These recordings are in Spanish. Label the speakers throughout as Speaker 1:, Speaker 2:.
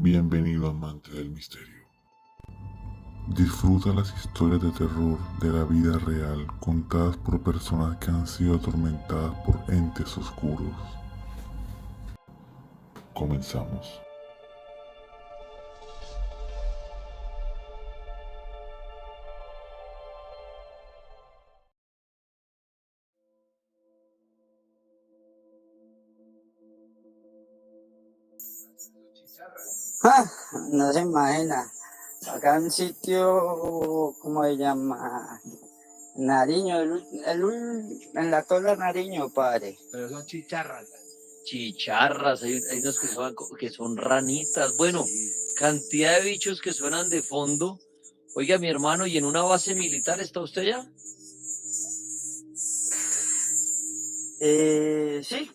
Speaker 1: Bienvenido amante del misterio. Disfruta las historias de terror de la vida real contadas por personas que han sido atormentadas por entes oscuros. Comenzamos.
Speaker 2: Ah, no se imagina. Acá en un sitio, ¿cómo se llama? Nariño, en la Tola Nariño, padre.
Speaker 3: Pero son chicharras. Chicharras, hay unos que son ranitas. Bueno, sí. Cantidad de bichos que suenan de fondo. Oiga, mi hermano, ¿y en una base militar está usted ya?
Speaker 2: Sí,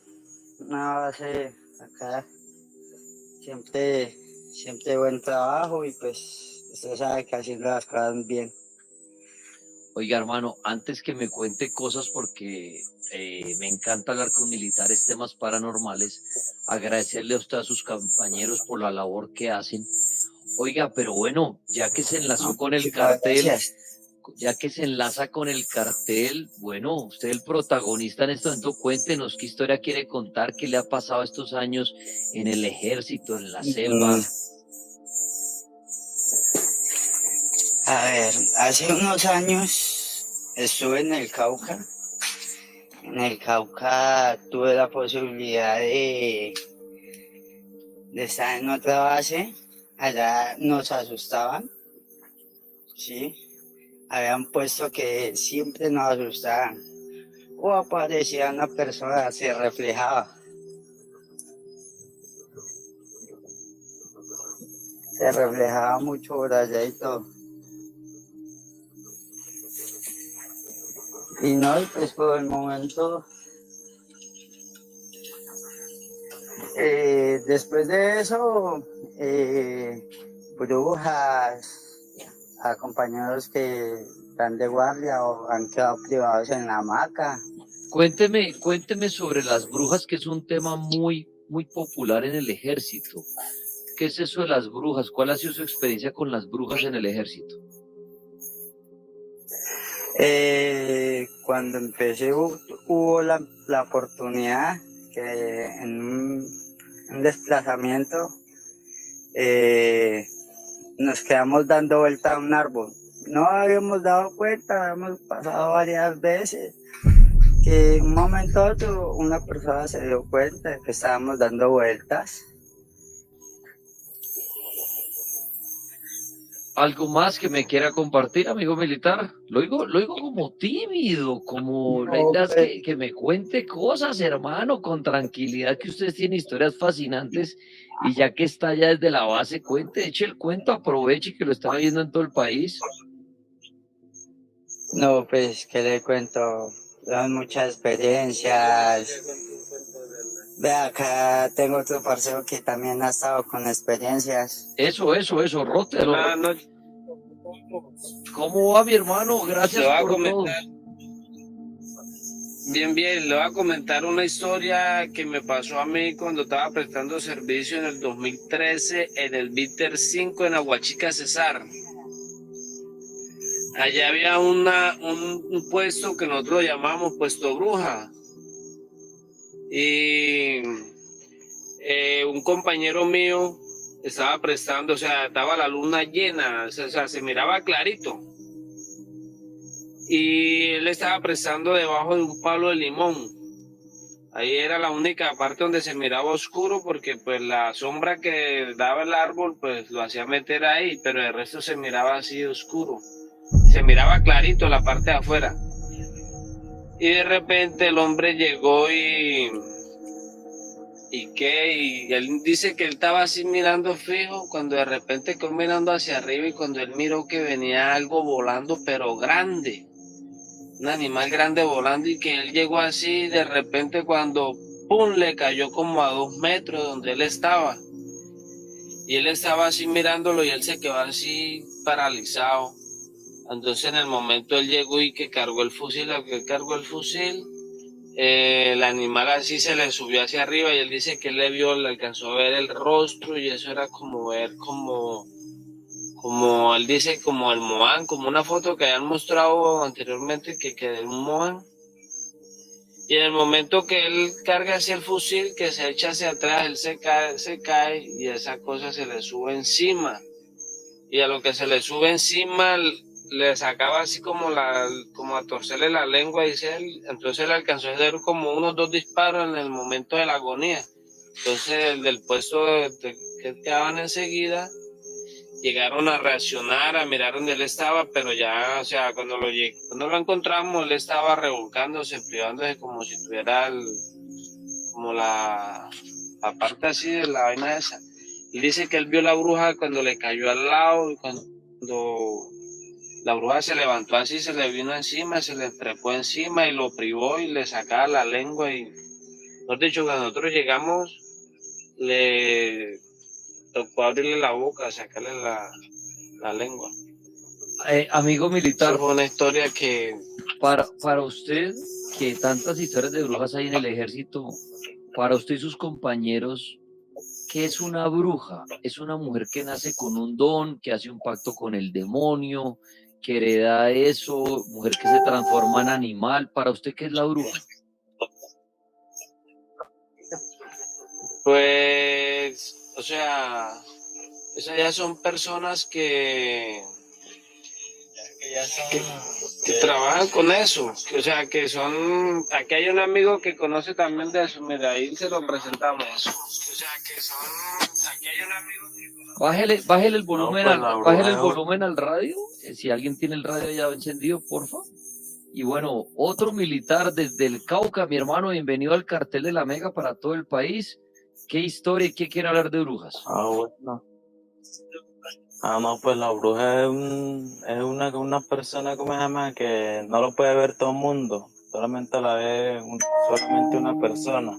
Speaker 2: una base acá. Siempre buen trabajo y pues usted sabe que haciendo las cosas bien.
Speaker 3: Oiga, hermano, antes que me cuente cosas, porque me encanta hablar con militares, temas paranormales, agradecerle a usted a sus compañeros por la labor que hacen. Oiga, pero bueno, ya que se enlazó con el cartel, ya que se enlaza con el cartel, bueno, usted es el protagonista en este momento, cuéntenos qué historia quiere contar, qué le ha pasado estos años en el ejército, en la selva.
Speaker 2: A ver, hace unos años estuve en el Cauca. En el Cauca tuve la posibilidad de estar en otra base. Allá nos asustaban, ¿sí? Habían puesto que siempre nos asustaban. O aparecía una persona, se reflejaba. Se reflejaba mucho por allá y todo. Y no, y pues por el momento, después de eso, brujas, a compañeros que están de guardia o han quedado privados en la hamaca.
Speaker 3: Cuénteme sobre las brujas, que es un tema muy popular en el ejército. ¿Qué es eso de las brujas? ¿Cuál ha sido su experiencia con las brujas en el ejército?
Speaker 2: Cuando empecé hubo la oportunidad que en un desplazamiento nos quedamos dando vuelta a un árbol. No habíamos dado cuenta, habíamos pasado varias veces, que en un momento a otro una persona se dio cuenta de que estábamos dando vueltas.
Speaker 3: ¿Algo más que me quiera compartir, amigo militar? Lo oigo como tímido, como la idea es que me cuente cosas, hermano, con tranquilidad, que usted tiene historias fascinantes y ya que está allá desde la base, cuente, eche el cuento, aproveche que lo están viendo en todo el país.
Speaker 2: No, pues, ¿qué le cuento? Son muchas experiencias. Ve acá, tengo otro parcero que también ha estado con experiencias.
Speaker 3: Eso, rótelo. ¿Cómo va, mi hermano? Gracias por todo.
Speaker 4: Bien, le voy a comentar una historia que me pasó a mí cuando estaba prestando servicio en el 2013 en el Bitter 5 en Aguachica, Cesar. Allá había un puesto que nosotros llamamos Puesto Bruja. Y un compañero mío estaba prestando, o sea, estaba la luna llena, o sea, se miraba clarito. Y él estaba prestando debajo de un palo de limón. Ahí era la única parte donde se miraba oscuro, porque pues la sombra que daba el árbol pues lo hacía meter ahí, pero el resto se miraba así oscuro. Se miraba clarito la parte de afuera. Y de repente el hombre llegó y él dice que él estaba así mirando fijo, cuando de repente quedó mirando hacia arriba, y cuando él miró que venía algo volando, pero grande, un animal grande volando, y que él llegó así, de repente cuando pum, le cayó como a 2 metros donde él estaba, y él estaba así mirándolo, y él se quedó así paralizado. Entonces en el momento él llegó y que cargó el fusil, el animal así se le subió hacia arriba y él dice que él le vio, le alcanzó a ver el rostro y eso era como ver como él dice, como el Moan, como una foto que habían mostrado anteriormente que de un Moan. Y en el momento que él carga hacia el fusil, que se echa hacia atrás, él se cae y esa cosa se le sube encima. Y a lo que se le sube encima, le sacaba así como a torcerle la lengua, dice él. Entonces le alcanzó a hacer como unos 2 disparos en el momento de la agonía. Entonces el del puesto que quedaban enseguida, llegaron a reaccionar, a mirar dónde él estaba, pero ya, o sea, cuando lo encontramos, él estaba revolcándose, privándose como si tuviera como la parte así de la vaina esa. Él dice que él vio la bruja cuando le cayó al lado, y cuando la bruja se levantó así, se le vino encima, se le trepó encima y lo privó y le sacaba la lengua. Y, mejor dicho, cuando nosotros llegamos, le tocó abrirle la boca, sacarle la lengua.
Speaker 3: Amigo militar,
Speaker 4: Eso fue una historia que...
Speaker 3: para usted, que tantas historias de brujas hay en el ejército, para usted y sus compañeros, ¿qué es una bruja? ¿Es una mujer que nace con un don, que hace un pacto con el demonio, que hereda eso, mujer que se transforma en animal? ¿Para usted qué es la bruja?
Speaker 4: Pues, o sea, esas ya son personas que trabajan con eso, o sea, que son, aquí hay un amigo que conoce también de eso, mira, ahí se lo presentamos. O sea, que son, aquí hay un amigo que conoce...
Speaker 3: Bájele el volumen,
Speaker 4: No, pues
Speaker 3: bájele el volumen al radio, si alguien tiene el radio ya encendido, porfa. Y bueno, otro militar desde el Cauca, mi hermano, bienvenido al cartel de la Mega para todo el país. ¿Qué historia y qué quiere hablar de brujas?
Speaker 5: Bueno. No, pues la bruja es una persona, ¿cómo se llama? Que no lo puede ver todo el mundo, solamente la ve solamente una persona,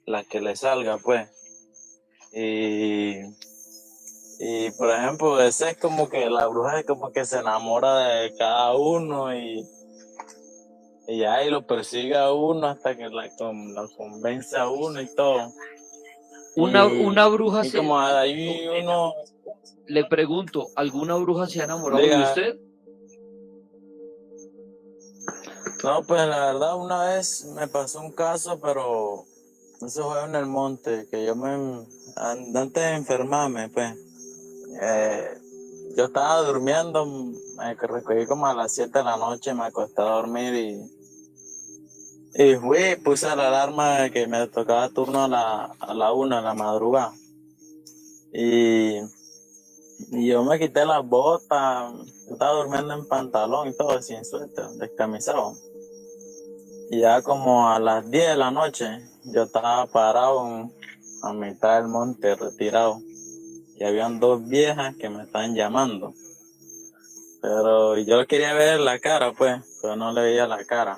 Speaker 5: la que le salga, pues. Y por ejemplo, ese es como que la bruja es como que se enamora de cada uno y ahí lo persigue a uno hasta que la convence a uno y todo.
Speaker 3: Una bruja
Speaker 5: y como ahí uno...
Speaker 3: Le pregunto, ¿alguna bruja se ha enamorado de usted?
Speaker 5: No, pues la verdad una vez me pasó un caso, pero eso fue en el monte, que yo antes de enfermarme, pues, yo estaba durmiendo, me recogí como a las 7 de la noche, me acosté a dormir y puse la alarma de que me tocaba turno a la 1 de la madrugada. Y yo me quité las botas, estaba durmiendo en pantalón y todo, sin suéter, descamisado. Y ya como a las 10 de la noche, yo estaba parado a mitad del monte, retirado. Y habían 2 viejas que me estaban llamando. Pero yo quería ver la cara, pues, pero no le veía la cara.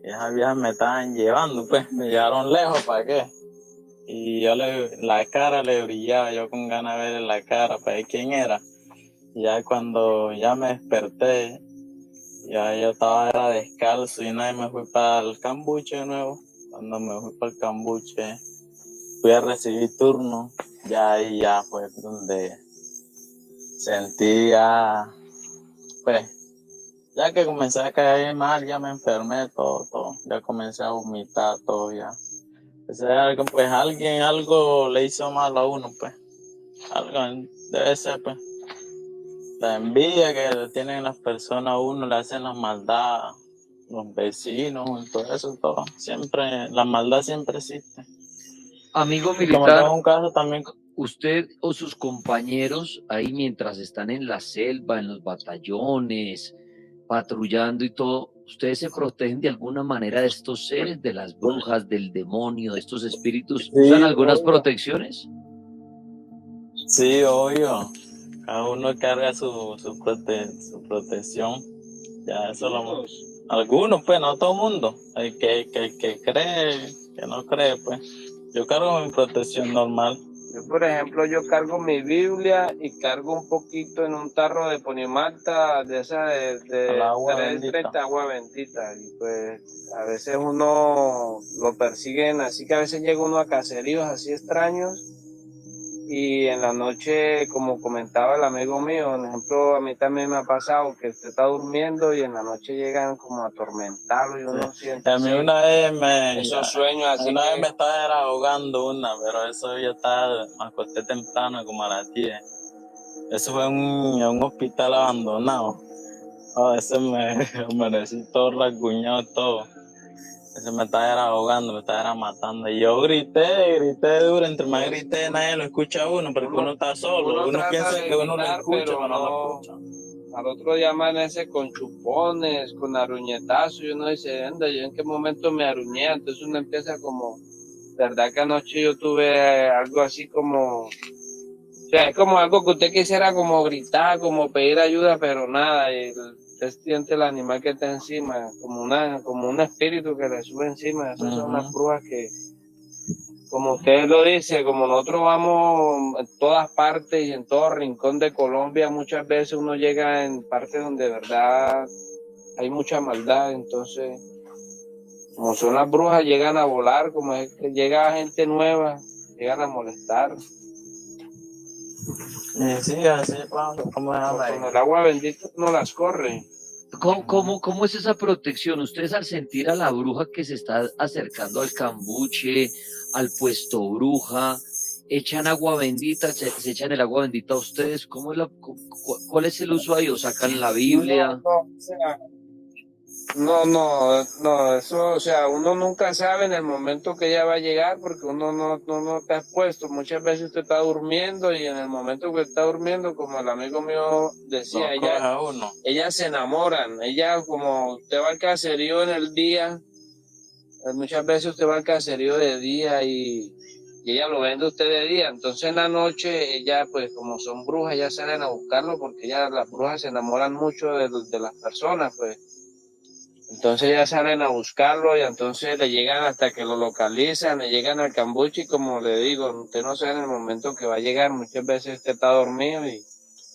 Speaker 5: Y esas viejas me estaban llevando, pues, me llevaron lejos, ¿para qué? Y yo la cara le brillaba, yo con ganas de ver la cara para ver quién era. Y ya cuando ya me desperté, ya yo era descalzo y nada, me fui para el cambuche de nuevo. Cuando me fui para el cambuche, fui a recibir turno, ya ahí ya fue donde sentí ya, pues, ya que comencé a caer mal, ya me enfermé todo, ya comencé a vomitar todo ya. Pues algo le hizo mal a uno, pues. Algo debe ser, pues. La envidia que tienen las personas a uno, le hacen las maldades, los vecinos, todo eso, todo. Siempre, la maldad siempre existe.
Speaker 3: Amigo militar,
Speaker 5: un caso también.
Speaker 3: Usted o sus compañeros ahí mientras están en la selva, en los batallones, patrullando y todo, ¿ustedes se protegen de alguna manera de estos seres, de las brujas, del demonio, de estos espíritus? ¿Usan algunas protecciones?
Speaker 5: Sí, obvio. Cada uno carga su protección. Ya eso algunos, pues, no todo el mundo. El que cree, que no cree, pues. Yo cargo mi protección normal.
Speaker 4: Yo, por ejemplo, yo cargo mi Biblia y cargo un poquito en un tarro de ponimalta de esa
Speaker 5: El
Speaker 4: de
Speaker 5: agua
Speaker 4: 330
Speaker 5: bendita.
Speaker 4: agua bendita. Y pues a veces uno lo persiguen, así que a veces llega uno a caseríos así extraños. Y en la noche, como comentaba el amigo mío, por ejemplo, a mí también me ha pasado que usted está durmiendo y en la noche llegan como a atormentarlo y uno siente
Speaker 5: A mí
Speaker 4: esos sueños así
Speaker 5: una vez me
Speaker 4: que...
Speaker 5: estaba era ahogando pero eso yo estaba, me acosté temprano, como a las 10. Eso fue en un hospital abandonado. A veces me amanecí todo rasguñado, todo. Eso me estaba era ahogando, me estaba era matando. Y yo grité duro, entre más grité, nadie lo escucha a uno, porque uno está solo.
Speaker 4: Uno
Speaker 5: Uno
Speaker 4: trata
Speaker 5: piensa
Speaker 4: de
Speaker 5: que uno lo
Speaker 4: gritar,
Speaker 5: escucha,
Speaker 4: pero
Speaker 5: pero no lo
Speaker 4: no.
Speaker 5: escucha.
Speaker 4: Al otro día amanece con chupones, con aruñetazos, y uno dice, anda, ¿yo en qué momento me aruñé? Entonces uno empieza como, verdad que anoche yo tuve algo así como, o sea, es como algo que usted quisiera como gritar, como pedir ayuda, pero nada, y usted siente el animal que está encima, como un espíritu que le sube encima. Esas son las brujas que, como usted lo dice, como nosotros vamos en todas partes y en todo rincón de Colombia, muchas veces uno llega en partes donde de verdad hay mucha maldad, entonces, como son las brujas, llegan a volar, como es que llega gente nueva, llegan a molestar.
Speaker 5: Sí, así pasa, como
Speaker 4: Con el agua bendita no las corre.
Speaker 3: ¿Cómo es esa protección? Ustedes al sentir a la bruja que se está acercando al cambuche, al puesto bruja, echan agua bendita, se echan el agua bendita a ustedes. ¿Cuál es el uso ahí? ¿O sacan la Biblia?
Speaker 4: O sea, no, eso, o sea, uno nunca sabe en el momento que ella va a llegar porque uno no está expuesto. Muchas veces usted está durmiendo y en el momento que está durmiendo, como el amigo mío decía,
Speaker 5: lo coge a uno.
Speaker 4: ellas se enamoran. Ella, como usted va al caserío en el día, muchas veces usted va al caserío de día y ella lo vende usted de día. Entonces en la noche, ella, pues como son brujas, ellas salen a buscarlo porque las brujas se enamoran mucho de las personas, pues. Entonces ya salen a buscarlo y entonces le llegan hasta que lo localizan, le llegan al cambuche y como le digo, usted no sabe en el momento que va a llegar, muchas veces usted está dormido y...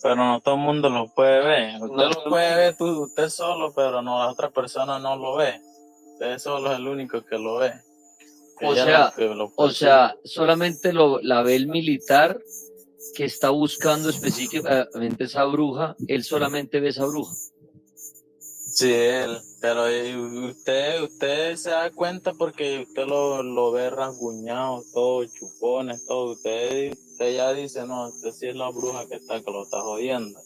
Speaker 5: Pero no todo el mundo lo puede ver. Usted
Speaker 4: No,
Speaker 5: lo puede ver usted solo, pero no, la otra persona no lo ve. Usted solo es el único que lo ve.
Speaker 3: O sea, solamente la ve el militar que está buscando específicamente esa bruja, él solamente ve esa bruja.
Speaker 5: Sí, pero usted se da cuenta porque usted lo ve rasguñado, todo, chupones, todo. Usted ya dice, no, usted sí es la bruja que lo está jodiendo.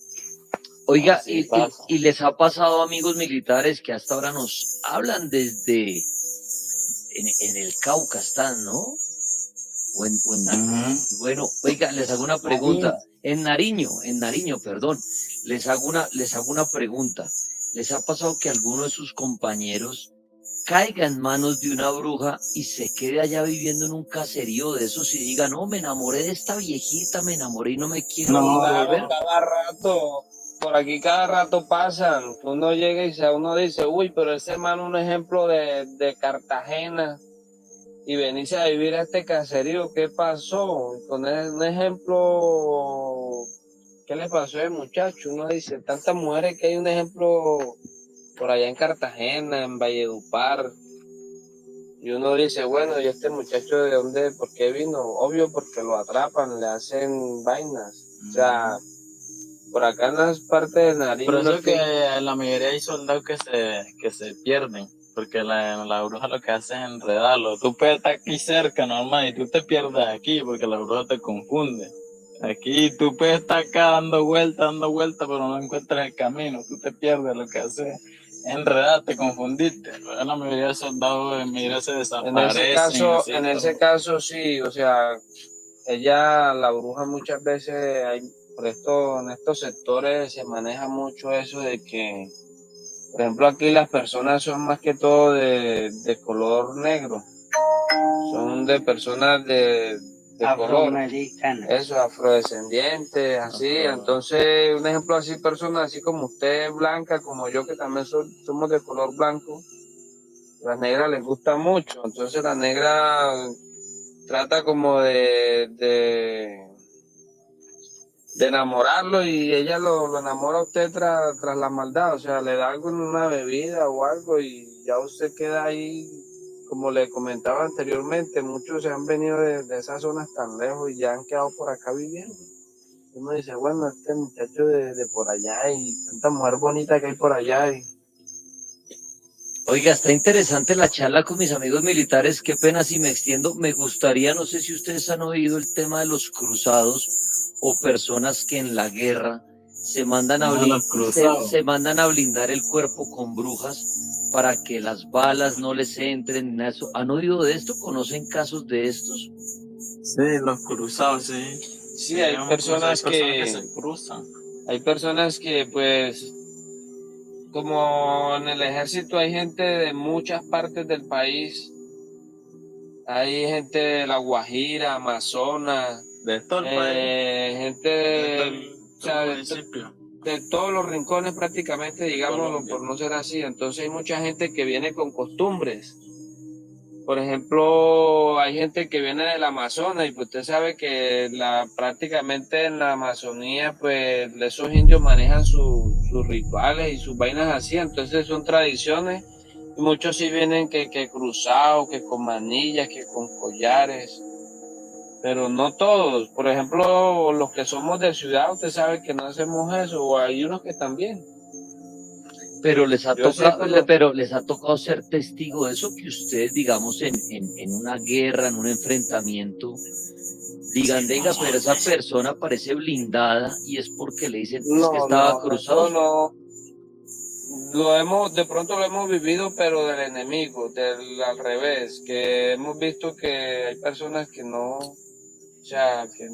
Speaker 3: Oiga, y les ha pasado, amigos militares, que hasta ahora nos hablan desde en el Cauca están, ¿no? Bueno, oiga, les hago una pregunta. En Nariño, perdón. Les hago una pregunta. ¿Les ha pasado que alguno de sus compañeros caiga en manos de una bruja y se quede allá viviendo en un caserío de esos y diga, no, me enamoré de esta viejita, me enamoré y no me quiero volver?
Speaker 4: Cada rato, por aquí cada rato pasan. Uno llega y uno dice, uy, pero ese hermano es un ejemplo de Cartagena y venirse a vivir a este caserío, ¿qué pasó? Con un ejemplo, ¿qué le pasó al muchacho? Uno dice, tantas mujeres que hay un ejemplo por allá en Cartagena, en Valledupar. Y uno dice, bueno, ¿y este muchacho de dónde, por qué vino? Obvio, porque lo atrapan, le hacen vainas. O sea, por acá en las partes de Nariño.
Speaker 5: Por eso que la mayoría hay soldados que se pierden, porque la bruja lo que hace es enredarlo. Tú puedes estar aquí cerca, normal, y tú te pierdes aquí, porque la bruja te confunde. Aquí tú puedes estar acá dando vueltas, pero no encuentras el camino. Tú te pierdes, lo que hace es enredarte, confundiste. Pero la mayoría de soldados, mira, se desaparecen.
Speaker 4: En ese caso sí, o sea, la bruja muchas veces, en estos sectores se maneja mucho eso de que, por ejemplo, aquí las personas son más que todo de color negro, son de personas de color, eso, afrodescendientes, así. Entonces, un ejemplo así, personas así como usted, blanca, como yo, que también somos de color blanco, las negras les gusta mucho. Entonces las negras trata como de enamorarlo y ella lo enamora a usted tras la maldad, o sea, le da algo en una bebida o algo y ya usted queda ahí, como le comentaba anteriormente, muchos se han venido de esas zonas tan lejos y ya han quedado por acá viviendo. Uno dice, bueno, este muchacho de por allá y tanta mujer bonita que hay por allá y
Speaker 3: Oiga, está interesante la charla con mis amigos militares. Qué pena si me extiendo. Me gustaría, no sé si ustedes han oído el tema de los cruzados o personas que en la guerra se mandan se mandan a blindar el cuerpo con brujas para que las balas no les entren. Eso. ¿Han oído de esto? ¿Conocen casos de estos?
Speaker 5: Sí, los cruzados, sí.
Speaker 4: sí, hay personas
Speaker 5: que se cruzan.
Speaker 4: hay personas que pues como en el ejército hay gente de muchas partes del país, hay gente de La Guajira, Amazonas,
Speaker 5: De todo el país.
Speaker 4: gente o sea, de todos los rincones prácticamente, digámoslo, por no ser así. Entonces hay mucha gente que viene con costumbres. Por ejemplo, hay gente que viene del Amazonas y pues usted sabe que prácticamente en la Amazonía pues esos indios manejan sus rituales y sus vainas así, entonces son tradiciones y muchos sí vienen que cruzados, que con manillas, que con collares, pero no todos. Por ejemplo, los que somos de ciudad, usted sabe que no hacemos eso, o hay unos que también.
Speaker 3: Pero les ha
Speaker 4: Yo sé,
Speaker 3: tocado, pero les ha tocado ser testigo de eso, que ustedes, digamos, en una guerra, en un enfrentamiento, digan, venga, pero esa persona parece blindada y es porque le dicen es que estaba cruzado.
Speaker 4: No. De pronto lo hemos vivido, pero del enemigo, al revés, que hemos visto que hay personas que no, o sea, que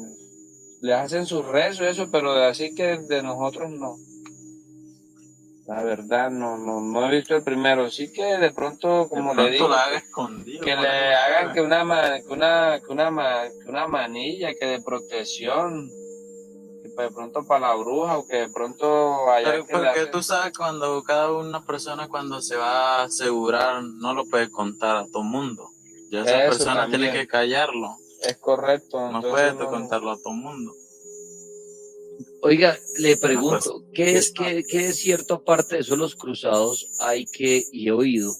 Speaker 4: le hacen su rezo y eso, pero así que de nosotros no. La verdad, no he visto el primero. Sí que de pronto, como le digo, que le hagan que una manilla, que de protección, que de pronto para la bruja, o que de pronto haya que
Speaker 5: porque tú sabes cuando cada una persona cuando se va a asegurar no lo puede contar a todo el mundo. Ya esa persona tiene que callarlo.
Speaker 4: Es correcto.
Speaker 5: No puedes contarlo a todo el mundo.
Speaker 3: Oiga, le pregunto, ¿qué es cierto aparte de eso los cruzados? Y he oído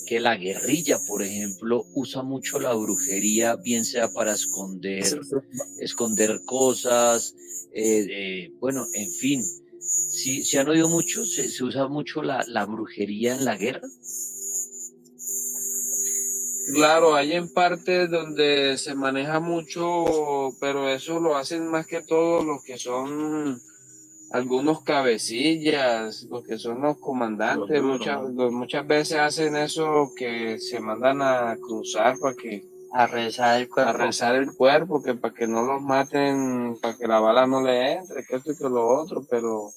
Speaker 3: que la guerrilla, por ejemplo, usa mucho la brujería, bien sea para esconder cosas, bueno, en fin. ¿Sí, se han oído mucho? ¿Se usa mucho la brujería en la guerra?
Speaker 4: Claro, hay en partes donde se maneja mucho, pero eso lo hacen más que todo los que son algunos cabecillas, los que son los comandantes. Muchas veces hacen eso, que se mandan a cruzar para que
Speaker 2: a rezar el
Speaker 4: cuerpo, que para que no los maten, para que la bala no le entre, que esto y que lo otro, pero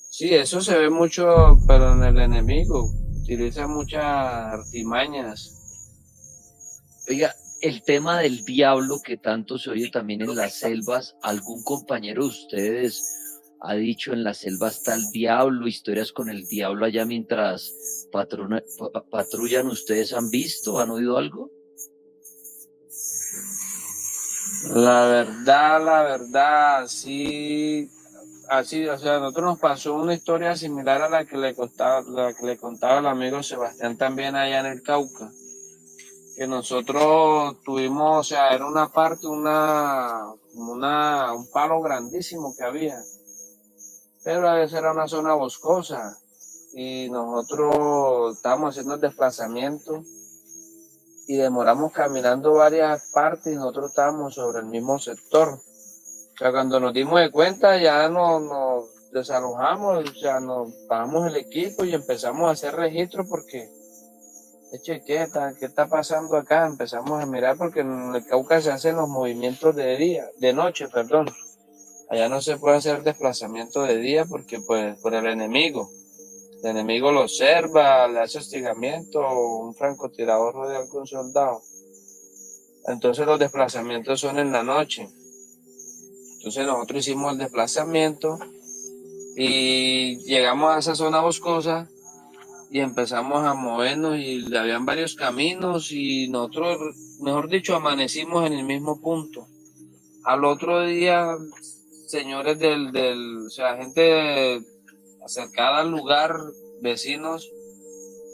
Speaker 4: sí, eso se ve mucho, pero en el enemigo utiliza muchas artimañas.
Speaker 3: Oiga, el tema del diablo que tanto se oye también en las selvas, ¿algún compañero de ustedes ha dicho en la selva está el diablo, historias con el diablo allá mientras patrullan? ¿Ustedes han visto, han oído algo?
Speaker 4: La verdad, sí, así, o sea, a nosotros nos pasó una historia similar a la que le contaba el amigo Sebastián también allá en el Cauca, que nosotros tuvimos, o sea, era una parte, un palo grandísimo que había, pero a veces era una zona boscosa y nosotros estábamos haciendo el desplazamiento y demoramos caminando varias partes y nosotros estábamos sobre el mismo sector. O sea, cuando nos dimos de cuenta ya nos desalojamos, o sea, nos pagamos el equipo y empezamos a hacer registro porque ¿qué está pasando acá? Empezamos a mirar porque en el Cauca se hacen los movimientos de noche, perdón. Allá no se puede hacer desplazamiento de día porque pues por el enemigo. El enemigo lo observa, le hace hostigamiento, un francotirador rodea a algún soldado. Entonces los desplazamientos son en la noche. Entonces nosotros hicimos el desplazamiento y llegamos a esa zona boscosa y empezamos a movernos y habían varios caminos y nosotros mejor dicho, amanecimos en el mismo punto. Al otro día, señores o sea, gente acercada al lugar, vecinos,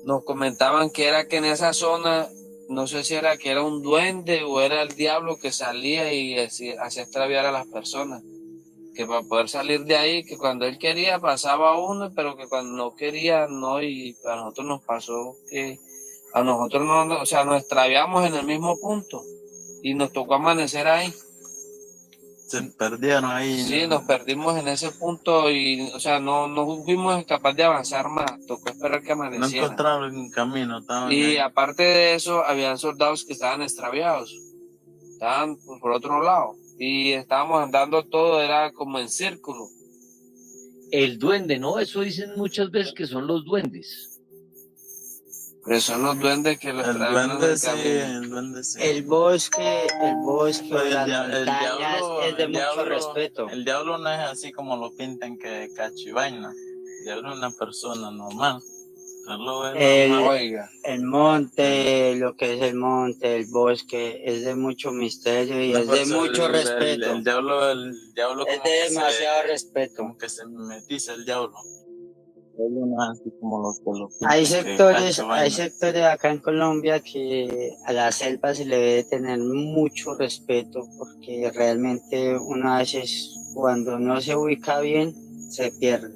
Speaker 4: nos comentaban que era que en esa zona, no sé si era que era un duende o era el diablo que salía y hacía extraviar a las personas. Que para poder salir de ahí, que cuando él quería pasaba uno, pero que cuando no quería no, y a nosotros nos pasó que a nosotros no, o sea, nos extraviamos en el mismo punto y nos tocó amanecer ahí.
Speaker 5: Se perdieron ahí.
Speaker 4: Sí, nos perdimos en ese punto y, o sea, no fuimos capaces de avanzar más, tocó esperar que
Speaker 5: No
Speaker 4: amaneciera.
Speaker 5: encontraron el camino, estaban
Speaker 4: Y
Speaker 5: ahí.
Speaker 4: aparte de eso, habían soldados que estaban extraviados, estaban por otro lado y estábamos andando todo, era como en círculo.
Speaker 3: El duende, ¿no? Eso dicen muchas veces que son los duendes.
Speaker 4: Pero son los duendes que los
Speaker 5: El
Speaker 4: traen en
Speaker 5: duende
Speaker 4: el
Speaker 5: sí,
Speaker 4: camino.
Speaker 5: el duende sí.
Speaker 2: El bosque,
Speaker 5: Pero
Speaker 2: las montañas es de mucho respeto.
Speaker 5: el diablo no es así como lo pintan que cachivaina. El diablo es una persona normal. Solo es normal.
Speaker 4: Oiga,
Speaker 2: El monte, lo que es el monte, el bosque, es de mucho misterio y
Speaker 5: No,
Speaker 2: es de
Speaker 5: pues,
Speaker 2: mucho respeto.
Speaker 5: El diablo
Speaker 2: Es de demasiado respeto.
Speaker 5: como que se metiza el diablo. El diablo no es así como los que lo pintan.
Speaker 2: Hay
Speaker 5: que
Speaker 2: sectores
Speaker 5: cachivaina.
Speaker 2: acá en Colombia que a la selva se le debe tener mucho respeto porque realmente uno a veces cuando no se ubica bien se pierde.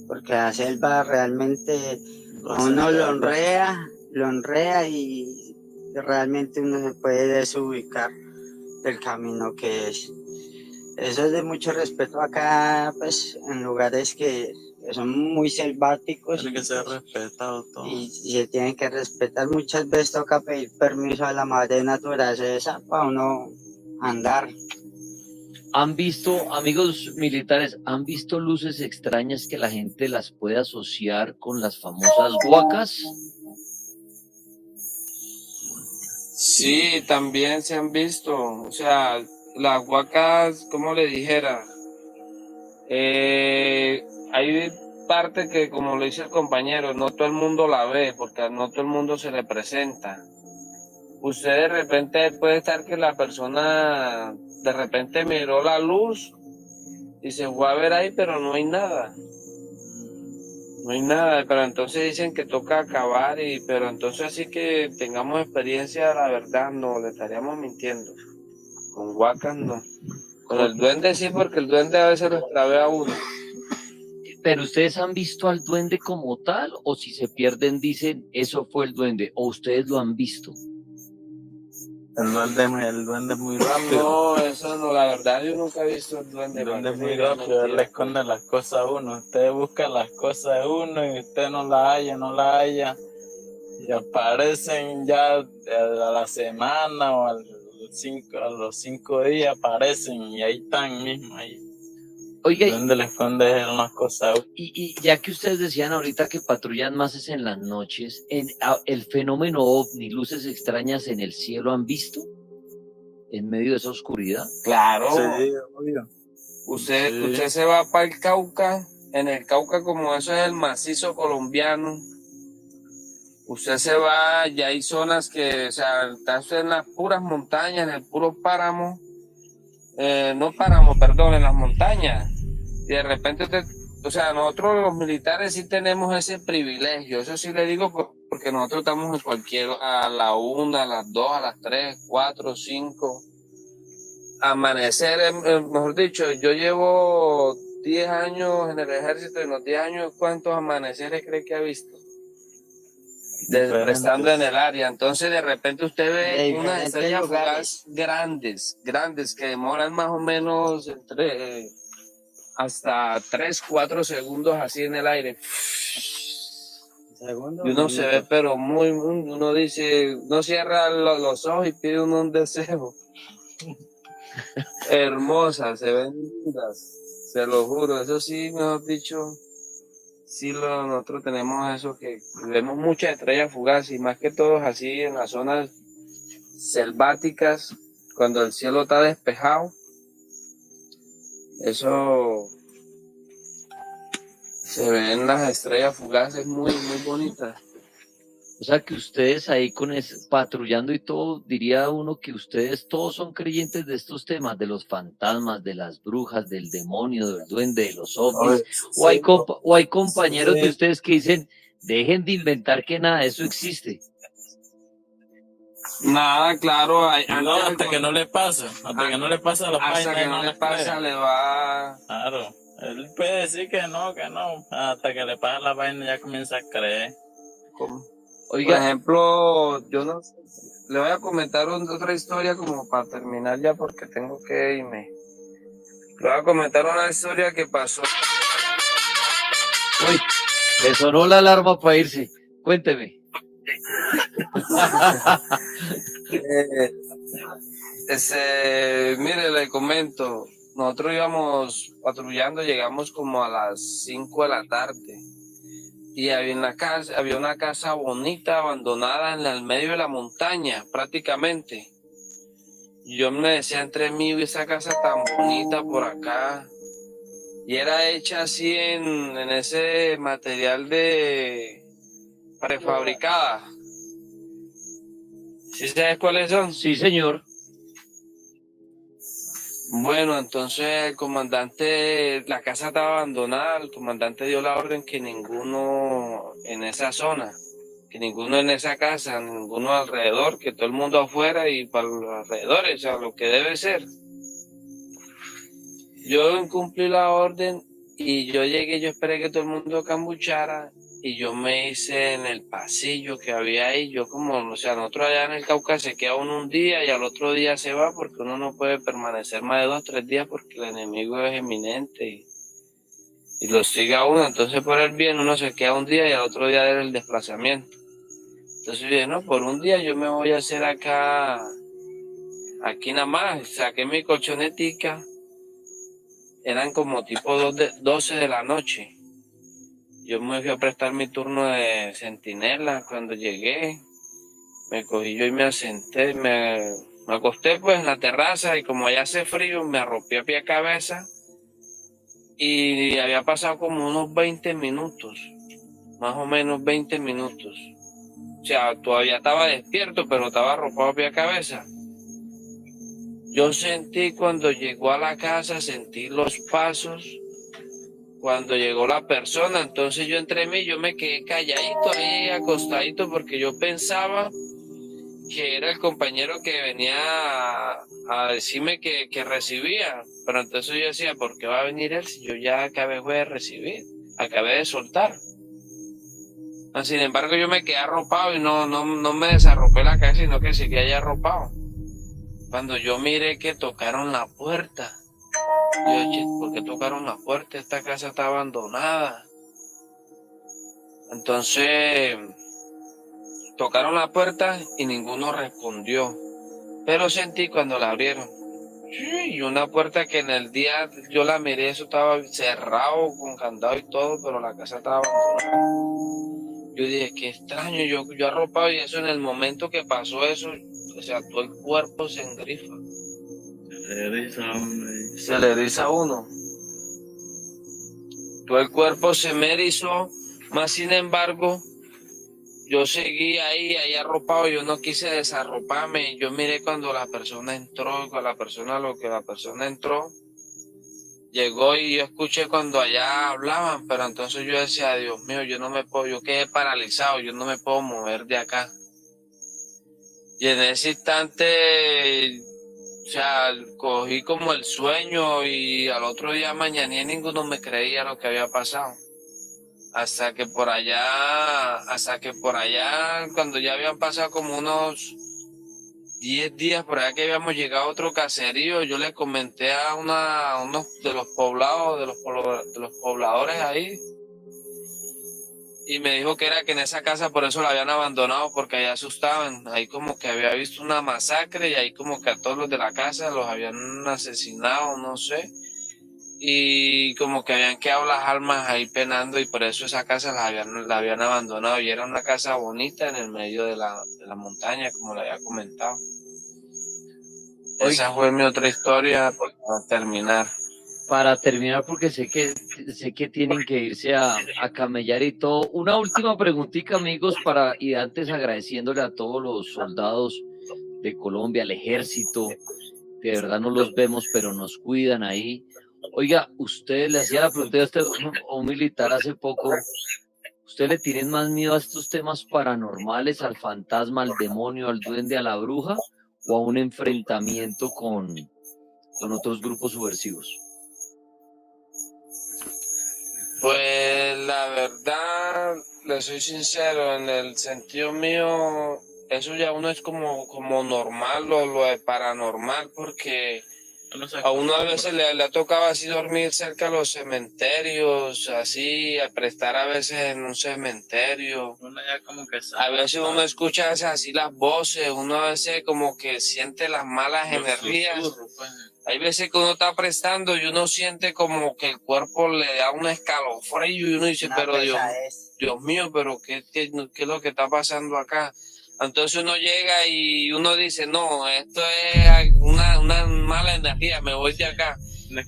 Speaker 2: Porque la selva realmente a uno lo honrea y realmente uno se puede desubicar del camino que es. Eso es de mucho respeto acá, pues, en lugares que son muy selváticos
Speaker 5: Tiene que ser respetado todo.
Speaker 2: y se tienen que respetar. Muchas veces toca pedir permiso a la madre naturaleza para uno andar.
Speaker 3: ¿Han visto, amigos militares, han visto luces extrañas que la gente las puede asociar con las famosas huacas?
Speaker 4: sí, también se han visto, o sea, las huacas, como le dijera, hay parte que, como le dice el compañero, no todo el mundo la ve, porque no todo el mundo se le presenta. Usted de repente puede estar que la persona de repente miró la luz y se fue a ver ahí, pero no hay nada. No hay nada, pero entonces dicen que toca acabar, pero entonces así que tengamos experiencia, la verdad, no, le estaríamos mintiendo. Con huacas no. Con el duende sí, porque el duende a veces lo extravía a uno.
Speaker 3: ¿Pero ustedes han visto al duende como tal? ¿O si se pierden dicen, eso fue el duende? ¿O ustedes lo han visto?
Speaker 5: El duende es muy rápido.
Speaker 4: No, eso no, la verdad yo nunca he visto el duende.
Speaker 5: El duende es muy
Speaker 4: mentira,
Speaker 5: rápido, él le esconde las cosas a uno. Usted busca las cosas de uno y usted no la halla. Y aparecen ya a la semana o a los 5 días aparecen y ahí están mismo ahí.
Speaker 3: Oiga,
Speaker 5: ¿Dónde le esconde las cosas?
Speaker 3: y ya que ustedes decían ahorita que patrullan más es en las noches, ¿el fenómeno ovni, luces extrañas en el cielo han visto? ¿En medio de esa oscuridad?
Speaker 4: Claro.
Speaker 5: Sí, obvio.
Speaker 4: Usted se va para el Cauca, en el Cauca como eso es el macizo colombiano, usted se va, ya hay zonas que, o sea, está usted en las puras montañas, en el puro páramo, no páramo, perdón, en las montañas, y de repente usted, o sea, nosotros los militares sí tenemos ese privilegio, eso sí le digo porque nosotros estamos en a la 1, a las 2, a las 3, 4, 5, amanecer, mejor dicho, yo llevo 10 años en el ejército y en los 10 años, ¿cuántos amaneceres cree que ha visto? Estando en el área, entonces de repente usted ve unas estrellas fugaz grandes, que demoran más o menos entre hasta 3, 4 segundos así en el aire. Y uno se ve, pero uno dice, no cierra los ojos y pide uno un deseo. Hermosas, se ven lindas, se lo juro, eso sí, mejor dicho. Sí, nosotros tenemos eso, que vemos muchas estrellas fugaces y más que todo así en las zonas selváticas, cuando el cielo está despejado, eso se ven las estrellas fugaces muy bonitas.
Speaker 3: O sea que ustedes ahí con patrullando y todo, diría uno que ustedes todos son creyentes de estos temas, de los fantasmas, de las brujas, del demonio, del duende, de los ovnis,
Speaker 5: Sí,
Speaker 3: o hay compañeros de
Speaker 5: sí.
Speaker 3: ustedes que dicen, dejen de inventar que nada de eso existe.
Speaker 4: Nada, claro,
Speaker 5: No, hasta que no le pasa, hasta que no le pasa la
Speaker 4: hasta
Speaker 5: página,
Speaker 4: que
Speaker 5: él
Speaker 4: no le
Speaker 5: cree.
Speaker 4: pasa, le va.
Speaker 5: Claro, él puede decir que no, hasta que le pasa la vaina ya comienza a creer.
Speaker 4: Por
Speaker 3: Oiga,
Speaker 4: ejemplo, yo no sé, le voy a comentar otra historia como para terminar ya porque tengo que irme. Le voy a comentar una historia que pasó.
Speaker 3: uy, le sonó la alarma para irse. Cuénteme.
Speaker 4: Mire, le comento, nosotros íbamos patrullando, llegamos como a las 5 de la tarde y había una casa bonita, abandonada en el medio de la montaña, prácticamente. Yo me decía entre mí, esa casa tan bonita por acá, y era hecha así en ese material de prefabricada. ¿Sí sabes cuáles son?
Speaker 3: Sí, señor.
Speaker 4: Bueno, entonces el comandante, la casa estaba abandonada, el comandante dio la orden que ninguno en esa zona, que ninguno en esa casa, ninguno alrededor, que todo el mundo afuera y para los alrededores, o sea, lo que debe ser. Yo incumplí la orden y yo llegué, yo esperé que todo el mundo cambuchara y yo me hice en el pasillo que había ahí. Yo como, o sea, nosotros allá en el Cauca se queda uno un día y al otro día se va porque uno no puede permanecer más de 2 o 3 días porque el enemigo es eminente y lo sigue a uno. Entonces por el bien uno se queda un día y al otro día era el desplazamiento. Entonces yo dije, no, por un día yo me voy a hacer aquí nada más. Saqué mi colchonetica. Eran como tipo 12 de la noche. Yo me fui a prestar mi turno de centinela. Cuando llegué, me cogí yo y me asenté, me acosté pues en la terraza y como allá hace frío, me arropé a pie a cabeza y había pasado como unos 20 minutos, más o menos 20 minutos. O sea, todavía estaba despierto, pero estaba arropado a pie a cabeza. Yo sentí cuando llegó a la casa, sentí los pasos. Cuando llegó la persona, entonces yo entre mí, yo me quedé calladito ahí, acostadito, porque yo pensaba que era el compañero que venía a decirme que recibía. Pero entonces yo decía, ¿por qué va a venir él si yo ya acabé de recibir? Acabé de soltar. Sin embargo, yo me quedé arropado y no me desarropé la cabeza, sino que seguía ya arropado. Cuando yo miré que tocaron la puerta, yo, che, ¿por qué tocaron la puerta? Esta casa está abandonada. Entonces, tocaron la puerta y ninguno respondió. Pero sentí cuando la abrieron. Y una puerta que en el día yo la miré, eso estaba cerrado con candado y todo, pero la casa estaba abandonada. Yo dije, qué extraño, yo arropado y eso en el momento que pasó eso, o sea, todo el cuerpo se engrifa. Se le eriza a uno. Todo el cuerpo se me erizó, más sin embargo, yo seguí ahí arropado, yo no quise desarroparme. Yo miré cuando la persona entró, lo que la persona entró, llegó y yo escuché cuando allá hablaban, pero entonces yo decía, Dios mío, yo no me puedo, yo quedé paralizado, yo no me puedo mover de acá. Y en ese instante, o sea, cogí como el sueño y al otro día mañana ninguno me creía lo que había pasado. Hasta que por allá, cuando ya habían pasado como unos 10 días, por allá que habíamos llegado a otro caserío, yo le comenté a unos de los poblados, de los pobladores ahí, y me dijo que era que en esa casa por eso la habían abandonado, porque allá asustaban, ahí como que había visto una masacre y ahí como que a todos los de la casa los habían asesinado, no sé. Y como que habían quedado las almas ahí penando y por eso esa casa la habían abandonado y era una casa bonita en el medio de la montaña, como le había comentado. Esa fue mi otra historia para terminar.
Speaker 3: para terminar, porque sé que tienen que irse a camellar y todo, una última preguntita, amigos, y antes agradeciéndole a todos los soldados de Colombia, al ejército, que de verdad no los vemos, pero nos cuidan ahí. Oiga, usted le hacía la pregunta a un militar hace poco, ¿usted le tienen más miedo a estos temas paranormales, al fantasma, al demonio, al duende, a la bruja, o a un enfrentamiento con otros grupos subversivos?
Speaker 4: Pues la verdad, le soy sincero, en el sentido mío, eso ya uno es como normal, lo de paranormal, porque a uno a veces le ha tocado así dormir cerca de los cementerios, así, a prestar a veces en un cementerio. A veces uno escucha así las voces, uno a veces como que siente las malas energías. Hay veces que uno está prestando y uno siente como que el cuerpo le da un escalofrío y uno dice, pero Dios mío, pero ¿qué es lo que está pasando acá? Entonces uno llega y uno dice, no, esto es una mala energía, me voy de acá.
Speaker 5: No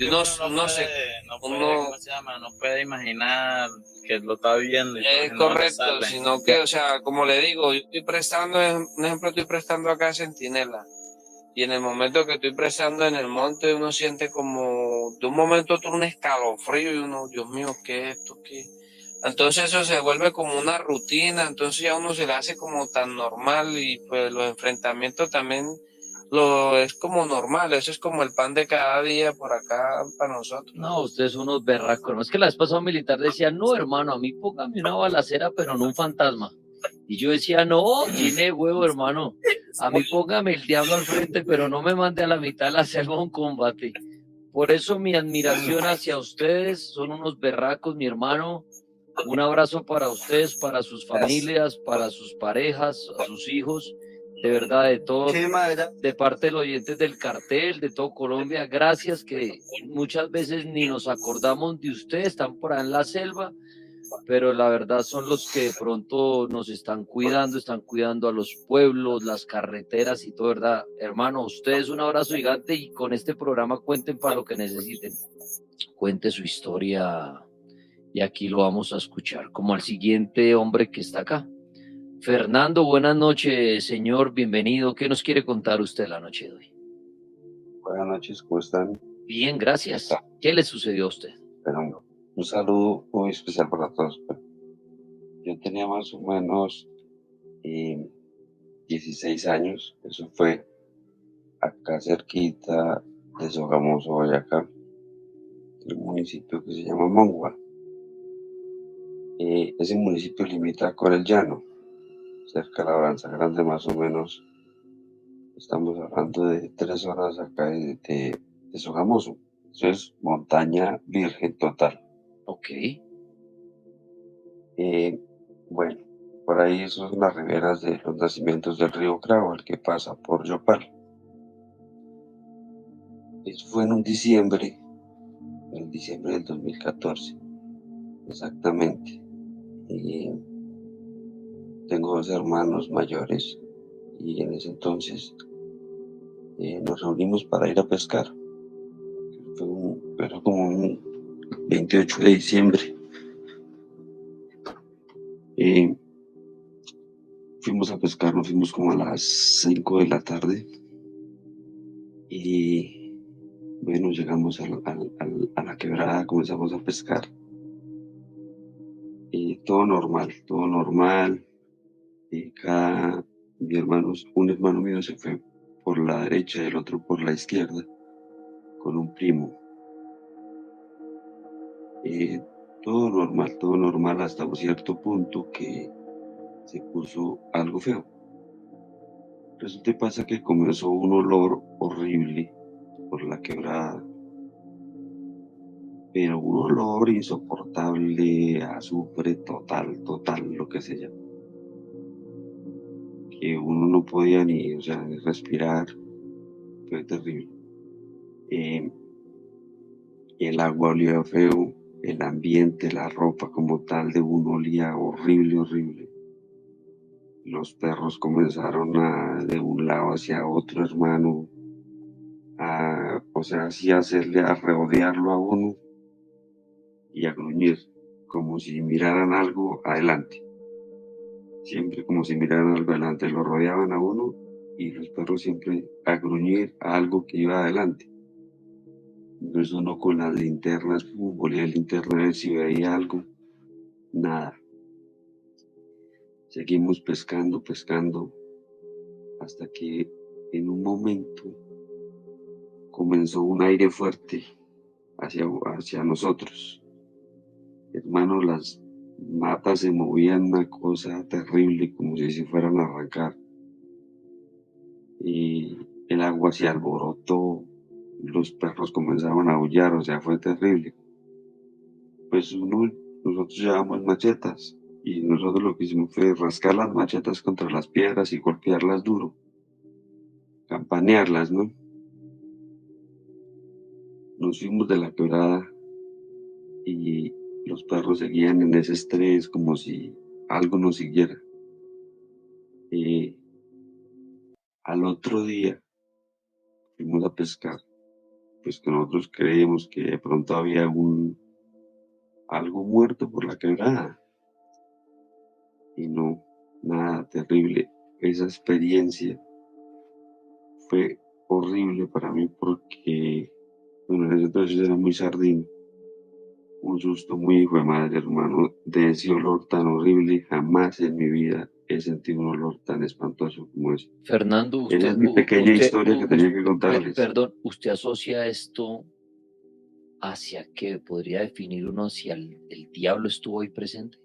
Speaker 5: puede imaginar que lo está viendo. Y
Speaker 4: es correcto, sino que, o sea, como le digo, yo estoy prestando, un ejemplo, estoy prestando acá a Centinela. Y en el momento que estoy prestando en el monte, uno siente como de un momento a otro un escalofrío y uno, Dios mío, ¿qué es esto? ¿Qué? Entonces eso se vuelve como una rutina, entonces ya uno se le hace como tan normal y pues los enfrentamientos también es como normal, eso es como el pan de cada día por acá para nosotros.
Speaker 3: No, ustedes son unos berracos. No, es que la vez pasada un militar decía, no, hermano, a mí póngame una balacera, pero no un fantasma. Y yo decía, no, tiene huevo, hermano. A mí póngame el diablo al frente, pero no me mande a la mitad de la selva a un combate. Por eso mi admiración hacia ustedes, son unos berracos, mi hermano. Un abrazo para ustedes, para sus familias, para sus parejas, a sus hijos. De verdad, de todo, de parte de los oyentes del cartel, de todo Colombia, gracias, que muchas veces ni nos acordamos de ustedes, están por ahí en la selva, pero la verdad son los que de pronto nos están cuidando a los pueblos, las carreteras y todo, ¿verdad? Hermano, ustedes un abrazo gigante y con este programa cuenten para lo que necesiten. Cuente su historia y aquí lo vamos a escuchar, como al siguiente hombre que está acá. Fernando, buenas noches, señor, bienvenido. ¿Qué nos quiere contar usted la noche de hoy?
Speaker 6: Buenas noches, ¿cómo están?
Speaker 3: Bien, gracias. ¿Qué le sucedió a usted?
Speaker 6: Fernando, un saludo muy especial para todos. Yo tenía más o menos 16 años, eso fue acá cerquita de Sogamoso, Boyacá, el municipio que se llama Mongua. Ese municipio limita con el llano, cerca de la Labranza Grande más o menos. Estamos hablando de 3 horas acá de Sogamoso. Eso es montaña virgen total.
Speaker 3: Ok.
Speaker 6: Bueno, por ahí eso son las riberas de los nacimientos del río Cravo, el que pasa por Yopal. Eso fue en diciembre del 2014, exactamente. Tengo 2 hermanos mayores y en ese entonces nos reunimos para ir a pescar. Pero como un 28 de diciembre. Fuimos a pescar, nos fuimos como a las 5 de la tarde y bueno, llegamos a la quebrada, comenzamos a pescar y todo normal. Un hermano mío se fue por la derecha y el otro por la izquierda con un primo. Todo normal hasta un cierto punto que se puso algo feo. Resulta y pasa que comenzó un olor horrible por la quebrada, pero un olor insoportable, azufre total, lo que se llama. Que uno no podía ni, respirar, fue terrible. El agua olía feo, el ambiente, la ropa como tal de uno olía horrible. Los perros comenzaron de un lado hacia otro, hermano, a o sea, así hacerle a rodearlo a uno y a gruñir, como si miraran algo adelante. Siempre como si miraran algo adelante, lo rodeaban a uno y los perros siempre a gruñir a algo que iba adelante. Entonces uno con las linternas, volía el linterna a ver si veía algo, nada. Seguimos pescando, pescando, hasta que en un momento comenzó un aire fuerte hacia nosotros. Hermano, las matas se movían una cosa terrible, como si se fueran a arrancar. Y el agua se alborotó, los perros comenzaron a aullar, o sea, fue terrible. Pues nosotros llevamos machetas y nosotros lo que hicimos fue rascar las machetas contra las piedras y golpearlas duro, campanearlas, ¿no? Nos fuimos de la quebrada y los perros seguían en ese estrés como si algo nos siguiera. Al otro día fuimos a pescar, pues que nosotros creíamos que de pronto había algo muerto por la quebrada. Y no, nada, terrible. Esa experiencia fue horrible para mí porque, bueno, en ese entonces era muy sardín. Un susto muy hijo de madre, hermano, de ese olor tan horrible. Jamás en mi vida he sentido un olor tan espantoso como ese.
Speaker 3: Fernando,
Speaker 6: Esa es mi pequeña historia que tenía que contarles.
Speaker 3: Perdón, ¿usted asocia esto hacia qué? ¿Podría definir uno si el diablo estuvo ahí presente?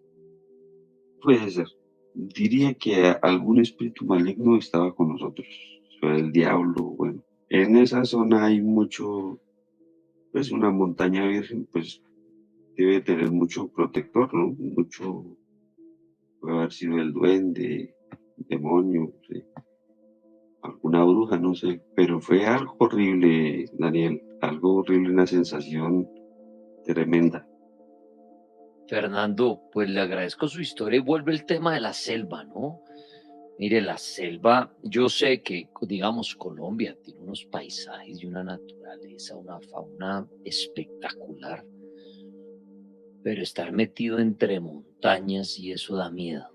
Speaker 6: Puede ser. Diría que algún espíritu maligno estaba con nosotros. O sea, el diablo, bueno. En esa zona hay mucho, pues una montaña virgen, pues debe tener mucho protector, ¿no? Mucho, puede haber sido el duende, demonio, sí, alguna bruja, no sé, pero fue algo horrible, Daniel, algo horrible, una sensación tremenda.
Speaker 3: Fernando, pues le agradezco su historia y vuelve el tema de la selva, ¿no? Mire, la selva, yo sé que, digamos, Colombia tiene unos paisajes y una naturaleza, una fauna espectacular, pero estar metido entre montañas y eso da miedo.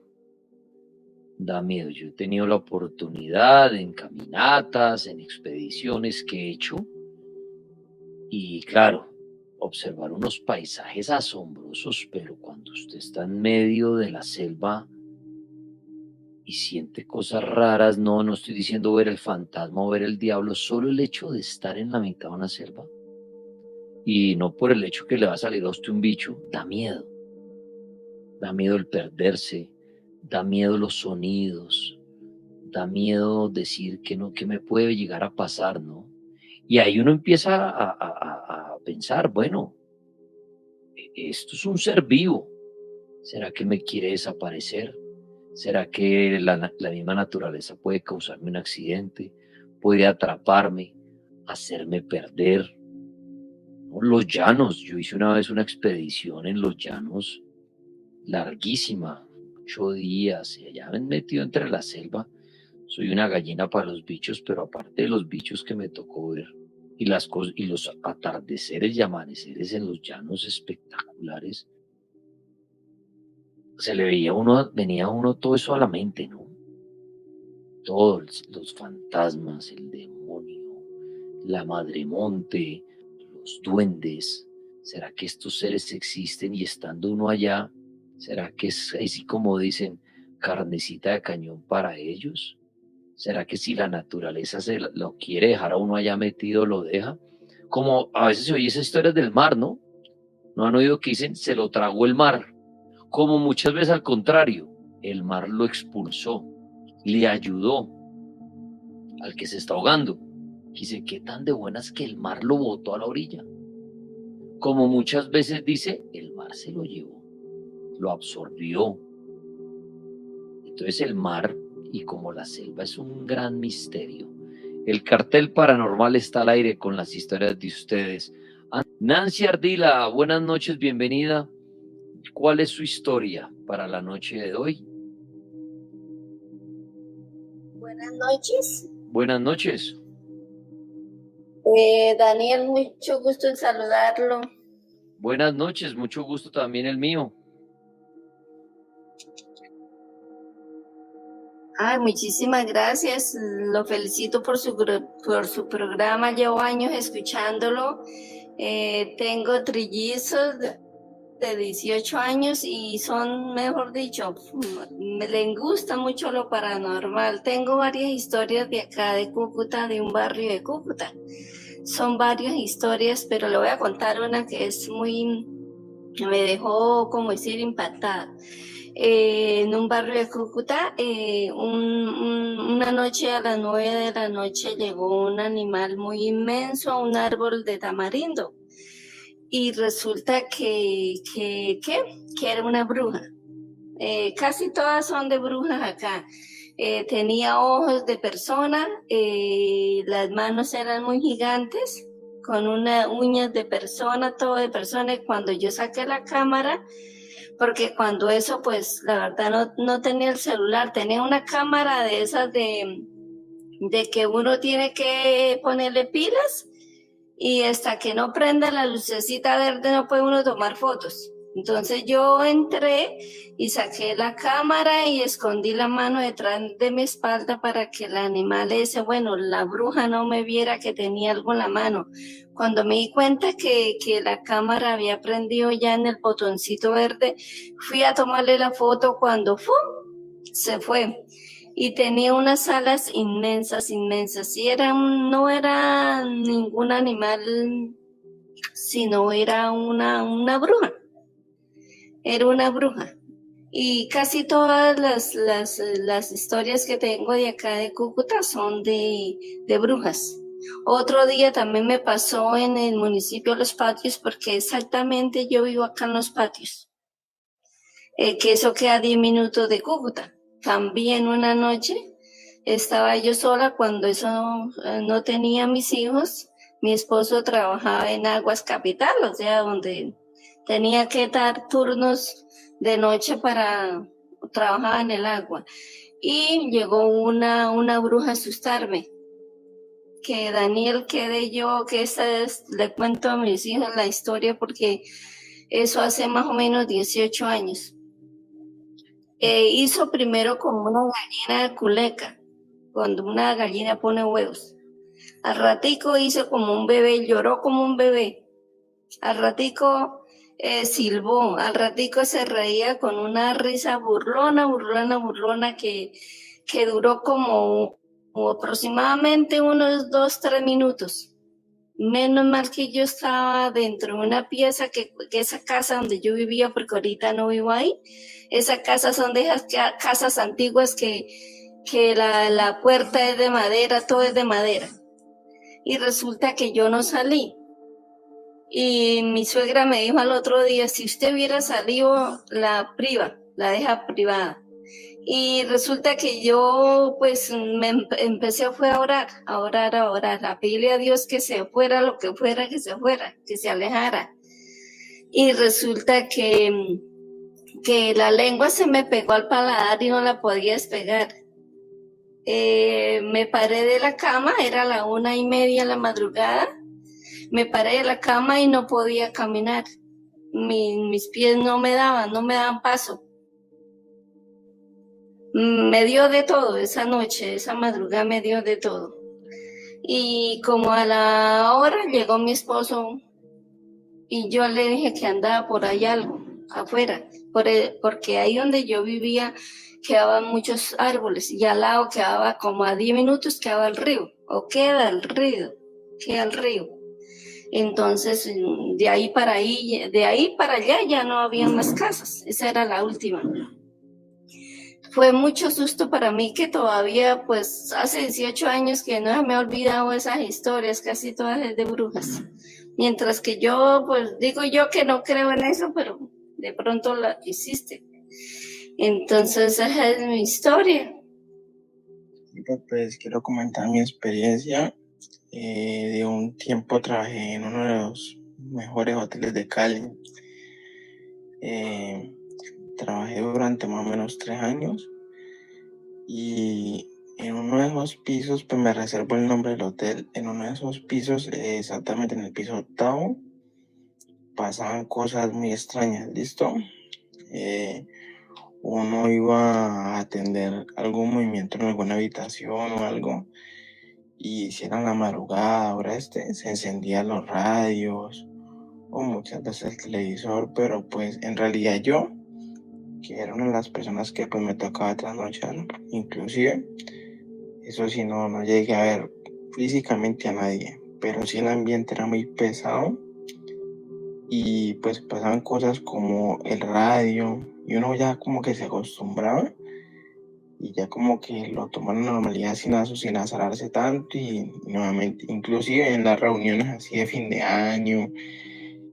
Speaker 3: Da miedo. Yo he tenido la oportunidad en caminatas, en expediciones que he hecho y claro, observar unos paisajes asombrosos, pero cuando usted está en medio de la selva y siente cosas raras, no estoy diciendo ver el fantasma o ver el diablo, solo el hecho de estar en la mitad de una selva y no por el hecho que le va a salir a usted un bicho, da miedo el perderse, da miedo los sonidos, da miedo decir que no, que me puede llegar a pasar, ¿no? Y ahí uno empieza a pensar, bueno, esto es un ser vivo, ¿será que me quiere desaparecer? ¿Será que la misma naturaleza puede causarme un accidente? ¿Puede atraparme, hacerme perder? ¿No? Los llanos, yo hice una vez una expedición en los llanos larguísima, 8 días, y allá me he metido entre la selva. Soy una gallina para los bichos, pero aparte de los bichos que me tocó ver y y los atardeceres y amaneceres en los llanos espectaculares, se le venía a uno todo eso a la mente, ¿no? Todos los fantasmas, el demonio, la madre monte, los duendes. ¿Será que estos seres existen y estando uno allá, será que es así como dicen, carnecita de cañón para ellos? ¿Será que si la naturaleza lo quiere dejar a uno allá metido, lo deja? Como a veces se oye esas historias del mar, ¿no? ¿No han oído que dicen, se lo tragó el mar? Como muchas veces al contrario, el mar lo expulsó, le ayudó al que se está ahogando. Dice, ¿qué tan de buenas que el mar lo botó a la orilla? Como muchas veces dice, el mar se lo llevó, lo absorbió. Entonces el mar, y como la selva, es un gran misterio. El cartel paranormal está al aire con las historias de ustedes. Nancy Ardila, buenas noches, bienvenida. ¿Cuál es su historia para la noche de hoy?
Speaker 7: Buenas noches.
Speaker 3: Buenas noches.
Speaker 7: Daniel, mucho gusto en saludarlo.
Speaker 3: Buenas noches, mucho gusto también el mío.
Speaker 7: Ay, muchísimas gracias. Lo felicito por por su programa. Llevo años escuchándolo. Tengo trillizos de 18 años y son, mejor dicho, me les gusta mucho lo paranormal. Tengo varias historias de acá de Cúcuta, de un barrio de Cúcuta. Son varias historias, pero le voy a contar una que es me dejó, como decir, impactada. En un barrio de Cúcuta, una noche a las 9 de la noche llegó un animal muy inmenso a un árbol de tamarindo y resulta que era una bruja. Casi todas son de brujas acá. Tenía ojos de persona, las manos eran muy gigantes, con unas uñas de persona, todo de persona, y cuando yo saqué la cámara, porque cuando eso, pues la verdad no tenía el celular, tenía una cámara de esas de que uno tiene que ponerle pilas y hasta que no prenda la lucecita verde no puede uno tomar fotos. Entonces yo entré y saqué la cámara y escondí la mano detrás de mi espalda para que el animal ese, bueno, la bruja no me viera que tenía algo en la mano. Cuando me di cuenta que la cámara había prendido ya en el botoncito verde, fui a tomarle la foto cuando ¡fum! Se fue. Y tenía unas alas inmensas, inmensas. Y no era ningún animal, sino era una bruja. Era una bruja. Y casi todas las historias que tengo de acá de Cúcuta son de brujas. Otro día también me pasó en el municipio de Los Patios, porque exactamente yo vivo acá en Los Patios, que eso queda 10 minutos de Cúcuta. También una noche estaba yo sola cuando eso no tenía mis hijos. Mi esposo trabajaba en Aguas Capital, o sea, donde tenía que dar turnos de noche para trabajar en el agua. Y llegó una bruja a asustarme. Que Daniel, quede yo, que le cuento a mis hijos la historia porque eso hace más o menos 18 años. Hizo primero como una gallina culeca, cuando una gallina pone huevos. Al ratico hizo como un bebé, lloró como un bebé. Al ratico silbó, al ratico se reía con una risa burlona, burlona, burlona que duró como aproximadamente unos 2-3 minutos. Menos mal que yo estaba dentro de una pieza que esa casa donde yo vivía, porque ahorita no vivo ahí, esa casa son de esas casas antiguas que la puerta es de madera, todo es de madera. Y resulta que yo no salí. Y mi suegra me dijo al otro día, si usted hubiera salido, la deja privada. Y resulta que yo pues empecé a orar, a pedirle a Dios que se fuera lo que fuera, que se fuera, que se alejara. Y resulta que la lengua se me pegó al paladar y no la podía despegar. Me paré de la cama, era la 1:30 de la madrugada, me paré de la cama y no podía caminar. Mis pies no me daban paso. Me dio de todo esa noche, esa madrugada me dio de todo. Y como a la hora llegó mi esposo y yo le dije que andaba por ahí algo, afuera, porque ahí donde yo vivía quedaban muchos árboles y al lado quedaba como a 10 minutos quedaba el río, o queda el río. Entonces, de ahí para allá ya no había más casas, esa era la última. Fue mucho susto para mí que todavía, pues, hace 18 años que no me he olvidado esas historias, casi todas de brujas. Mientras que yo, pues, digo yo que no creo en eso, pero de pronto la hiciste. Entonces, esa es mi historia.
Speaker 5: Pues quiero comentar mi experiencia. De un tiempo trabajé en uno de los mejores hoteles de Cali. Trabajé durante más o menos 3 años y en uno de esos pisos, pues me reservo el nombre del hotel, en uno de esos pisos, exactamente en el piso octavo, pasaban cosas muy extrañas, ¿listo? Eh, Uno iba a atender algún movimiento en alguna habitación o algo, y si era en la madrugada, ahora se encendían los radios o muchas veces el televisor, pero pues en realidad yo, que era una de las personas que pues me tocaba trasnochar, inclusive, eso sí, no llegué a ver físicamente a nadie, pero sí el ambiente era muy pesado y pues pasaban cosas como el radio y uno ya como que se acostumbraba y ya como que lo toma en normalidad sin azararse tanto y nuevamente, inclusive en las reuniones así de fin de año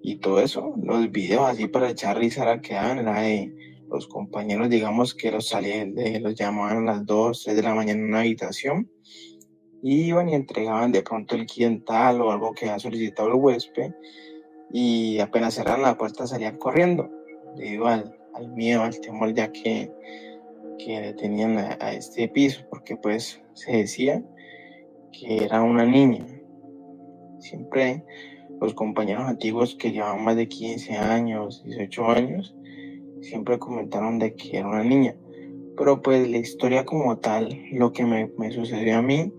Speaker 5: y todo eso, los videos así para echar risa la que daban era de los compañeros, digamos que los llamaban a las 2, 3 de la mañana en una habitación y iban y entregaban de pronto el quintal o algo que había solicitado el huésped y apenas cerraron la puerta salían corriendo debido al miedo, al temor ya que le tenían a este piso, porque pues se decía que era una niña. Siempre los compañeros antiguos que llevaban más de 15 años, 18 años, siempre comentaron de que era una niña. Pero pues la historia como tal, lo que me sucedió a mí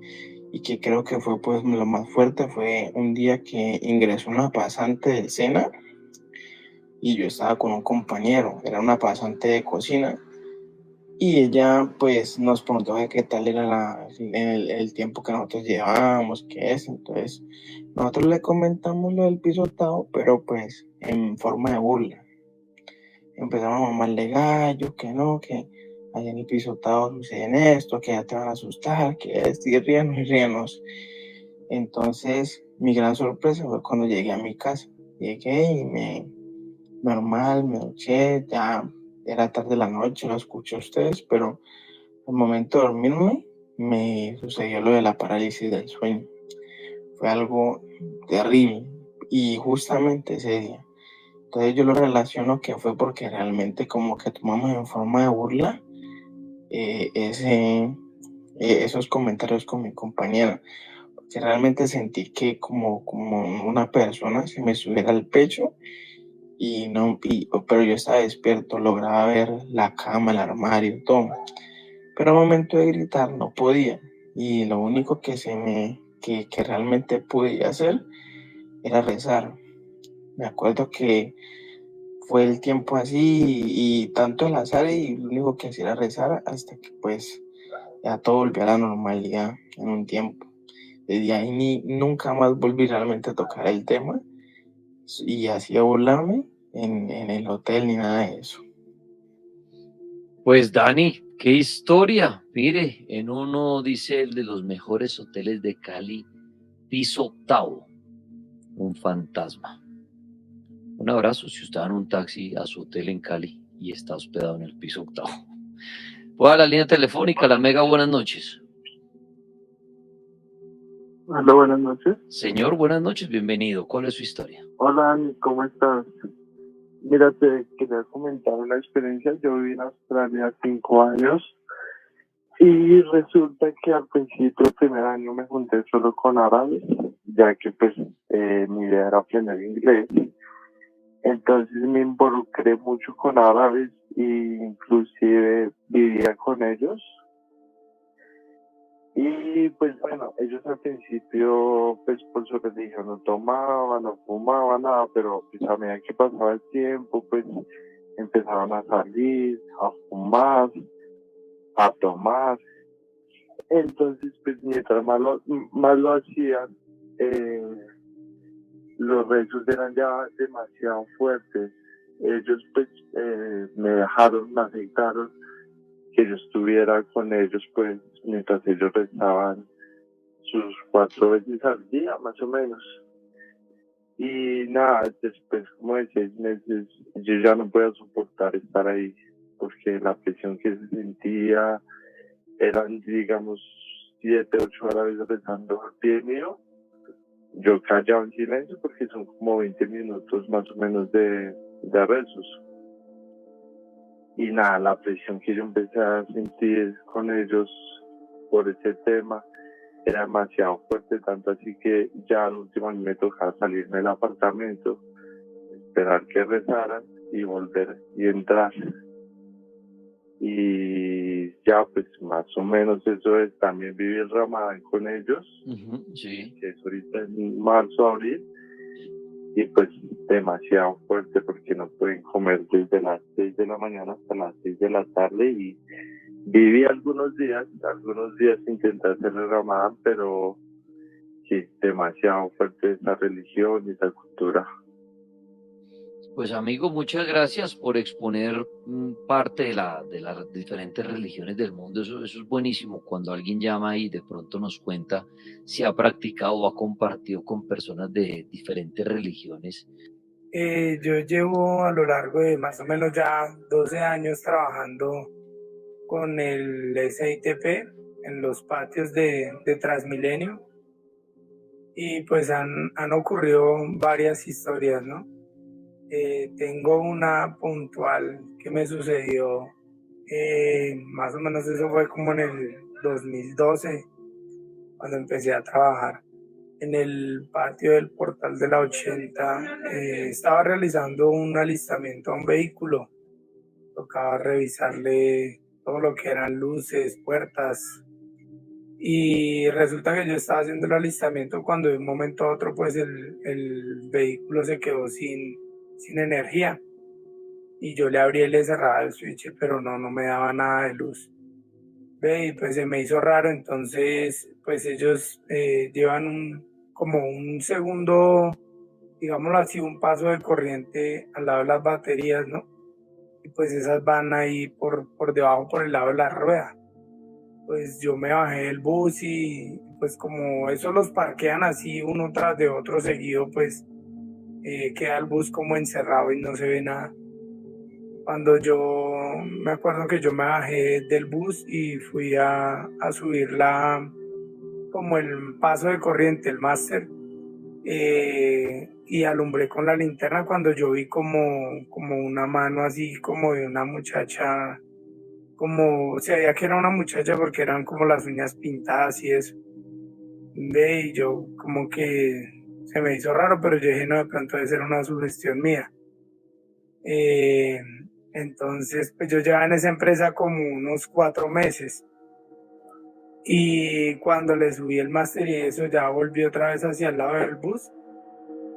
Speaker 5: y que creo que fue pues lo más fuerte fue un día que ingresó una pasante del SENA y yo estaba con un compañero, era una pasante de cocina y ella pues nos preguntó que qué tal era el tiempo que nosotros llevábamos, qué es, entonces nosotros le comentamos lo del pisotado, pero pues en forma de burla. Empezamos a mamarle gallo, que no, que allá en el pisotado sucede esto, que ya te van a asustar, que es, y ríenos. Entonces mi gran sorpresa fue cuando llegué a mi casa. Llegué y normal, me duché, ya era tarde de la noche, lo escuché a ustedes, pero al momento de dormirme me sucedió lo de la parálisis del sueño. Fue algo terrible y justamente ese día. Entonces yo lo relaciono que fue porque realmente como que tomamos en forma de burla esos comentarios con mi compañera. Porque realmente sentí que como una persona se me subiera al pecho pero yo estaba despierto, lograba ver la cama, el armario, todo. Pero al momento de gritar no podía. Y lo único que realmente pude hacer era rezar. Me acuerdo que fue el tiempo así y tanto el azar y lo único que hacía era rezar hasta que pues ya todo volvió a la normalidad en un tiempo. Desde ahí nunca más volví realmente a tocar el tema y así a burlarme en el hotel ni nada de eso.
Speaker 3: Pues Dani, qué historia. Mire, en uno dice el de los mejores hoteles de Cali, piso octavo, un fantasma. Un abrazo si usted va en un taxi a su hotel en Cali y está hospedado en el piso octavo. Voy a la línea telefónica, la Mega, buenas noches.
Speaker 8: Hola, buenas noches.
Speaker 3: Señor, buenas noches, bienvenido. ¿Cuál es su historia?
Speaker 8: Hola, Ani, ¿cómo estás? Mira, te quería comentar una experiencia. Yo viví en Australia 5 años y resulta que al principio, el primer año, me junté solo con árabes, ya que pues mi idea era aprender inglés. Entonces me involucré mucho con árabes e inclusive vivía con ellos. Y pues bueno, ellos al principio, pues por su religión no tomaban, no fumaban nada, pero pues a medida que pasaba el tiempo, pues empezaron a salir, a fumar, a tomar. Entonces, pues mientras más lo hacían, eh, los rezos eran ya demasiado fuertes. Ellos pues me aceptaron que yo estuviera con ellos, pues mientras ellos rezaban sus 4 veces al día, más o menos. Y nada, después como de 6 meses, yo ya no podía soportar estar ahí, porque la presión que se sentía eran, digamos, 7, 8 horas rezando al pie mío. Yo callaba en silencio porque son como 20 minutos más o menos de rezos. Y nada, la presión que yo empecé a sentir con ellos por ese tema era demasiado fuerte, tanto así que ya al último a mí me tocaba salirme del apartamento, esperar que rezaran y volver y entrar. Y ya pues más o menos eso es, también viví el Ramadán con ellos,
Speaker 3: Sí.
Speaker 8: que es ahorita en marzo, abril, y pues demasiado fuerte porque no pueden comer desde las 6 de la mañana hasta las 6 de la tarde, y viví algunos días intenté hacer el Ramadán, pero sí, demasiado fuerte esa religión y esa cultura.
Speaker 3: Pues amigo, muchas gracias por exponer parte de las diferentes religiones del mundo. Eso es buenísimo cuando alguien llama y de pronto nos cuenta si ha practicado o ha compartido con personas de diferentes religiones.
Speaker 9: Yo llevo a lo largo de más o menos ya 12 años trabajando con el SITP en los patios de Transmilenio, y pues han ocurrido varias historias, ¿no? Tengo una puntual que me sucedió, más o menos eso fue como en el 2012, cuando empecé a trabajar en el patio del Portal de la 80. Estaba realizando un alistamiento a un vehículo, tocaba revisarle todo lo que eran luces, puertas, y resulta que yo estaba haciendo el alistamiento cuando de un momento a otro pues el vehículo se quedó sin energía, y yo le abrí y le cerraba el switch, pero no me daba nada de luz. Ve, y pues se me hizo raro. Entonces pues ellos llevan como un segundo, digámoslo así, un paso de corriente al lado de las baterías, ¿no? Y pues esas van ahí por debajo, por el lado de la rueda. Pues yo me bajé del bus y pues como eso los parquean así uno tras de otro seguido, pues queda el bus como encerrado y no se ve nada. Cuando me acuerdo que yo me bajé del bus y fui a subir como el paso de corriente, el máster, y alumbré con la linterna cuando yo vi como una mano así como de una muchacha, como se veía que era una muchacha porque eran como las uñas pintadas y eso. Ve, y yo como que se me hizo raro, pero yo dije, no, de pronto debe ser una sugestión mía. Entonces, pues yo llevaba en esa empresa como unos 4 meses. Y cuando le subí el máster y eso, ya volví otra vez hacia el lado del bus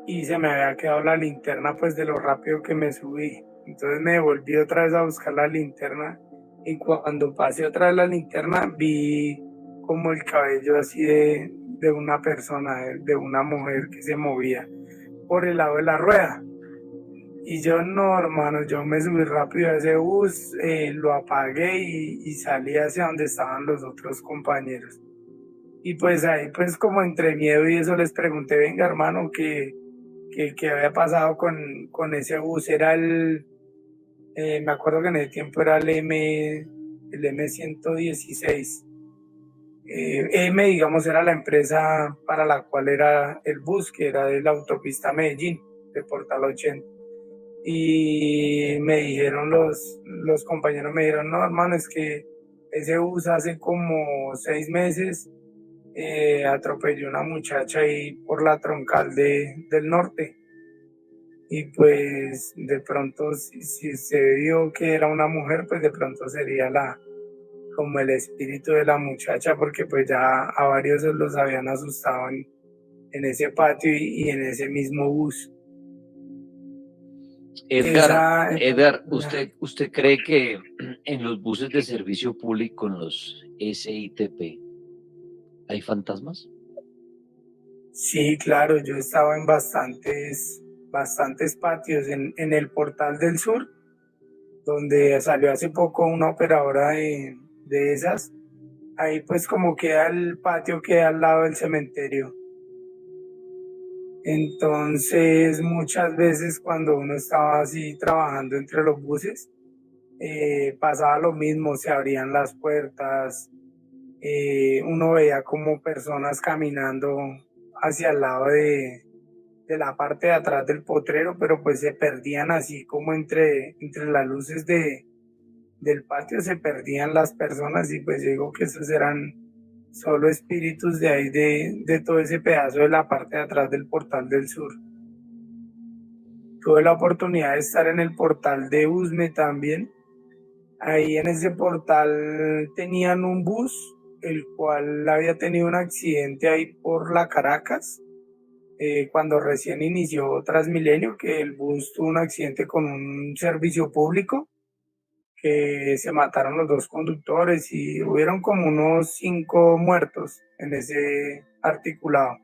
Speaker 9: y se me había quedado la linterna pues de lo rápido que me subí. Entonces me volví otra vez a buscar la linterna, y cuando pasé otra vez la linterna vi como el cabello así de una persona, de una mujer que se movía por el lado de la rueda. Y yo no, hermano, yo me subí rápido a ese bus, lo apagué y salí hacia donde estaban los otros compañeros. Y pues ahí, pues como entre miedo y eso, les pregunté, venga, hermano, ¿qué había pasado con ese bus? Era me acuerdo que en ese tiempo era el M116. M, digamos, era la empresa para la cual era el bus, que era de la autopista Medellín, de Portal 80. Y me dijeron los compañeros, me dijeron, no, hermano, es que ese bus hace como 6 meses atropelló una muchacha ahí por la troncal del norte. Y pues de pronto, si se vio que era una mujer, pues de pronto sería como el espíritu de la muchacha, porque pues ya a varios los habían asustado en ese patio y en ese mismo bus.
Speaker 3: Edgar, ¿usted cree que en los buses de servicio público, en los SITP, hay fantasmas?
Speaker 9: Sí, claro, yo he estado en bastantes patios, en el Portal del Sur, donde salió hace poco una operadora de esas. Ahí pues como queda el patio, queda al lado del cementerio. Entonces muchas veces cuando uno estaba así trabajando entre los buses, pasaba lo mismo, se abrían las puertas, uno veía como personas caminando hacia el lado de la parte de atrás del potrero, pero pues se perdían así como entre las luces del patio, se perdían las personas, y pues yo digo que esos eran solo espíritus de ahí, de todo ese pedazo de la parte de atrás del Portal del Sur. Tuve la oportunidad de estar en el portal de Usme también. Ahí en ese portal tenían un bus, el cual había tenido un accidente ahí por la Caracas, cuando recién inició Transmilenio, que el bus tuvo un accidente con un servicio público, que se mataron los dos conductores y hubieron como unos 5 muertos en ese articulado.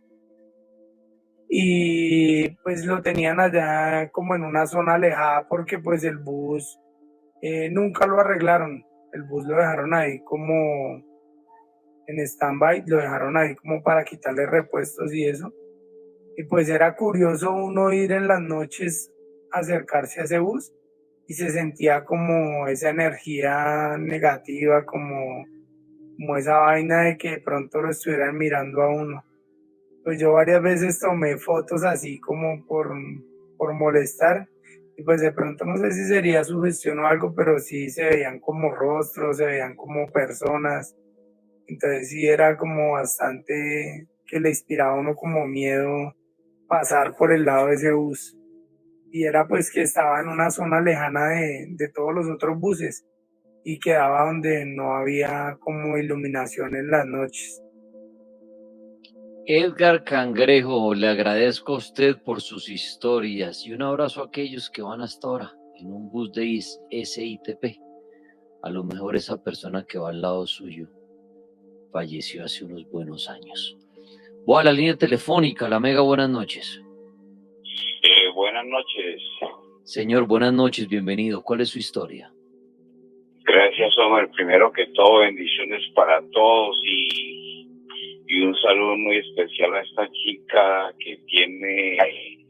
Speaker 9: Y pues lo tenían allá como en una zona alejada porque pues el bus nunca lo arreglaron. El bus lo dejaron ahí como en stand-by, lo dejaron ahí como para quitarle repuestos y eso. Y pues era curioso uno ir en las noches, acercarse a ese bus y se sentía como esa energía negativa, como esa vaina de que de pronto lo estuvieran mirando a uno. Pues yo varias veces tomé fotos así como por molestar, y pues de pronto no sé si sería sugestión o algo, pero sí se veían como rostros, se veían como personas. Entonces sí era como bastante que le inspiraba a uno como miedo pasar por el lado de ese bus. Y era pues que estaba en una zona lejana de todos los otros buses y quedaba donde no había como iluminación en las noches.
Speaker 3: Edgar Cangrejo, le agradezco a usted por sus historias y un abrazo a aquellos que van hasta ahora en un bus de SITP. A lo mejor esa persona que va al lado suyo falleció hace unos buenos años. Voy a la línea telefónica, la Mega, buenas noches.
Speaker 10: Buenas noches.
Speaker 3: Señor, buenas noches, bienvenido. ¿Cuál es su historia?
Speaker 10: Gracias, Omar. Primero que todo, bendiciones para todos y un saludo muy especial a esta chica que tiene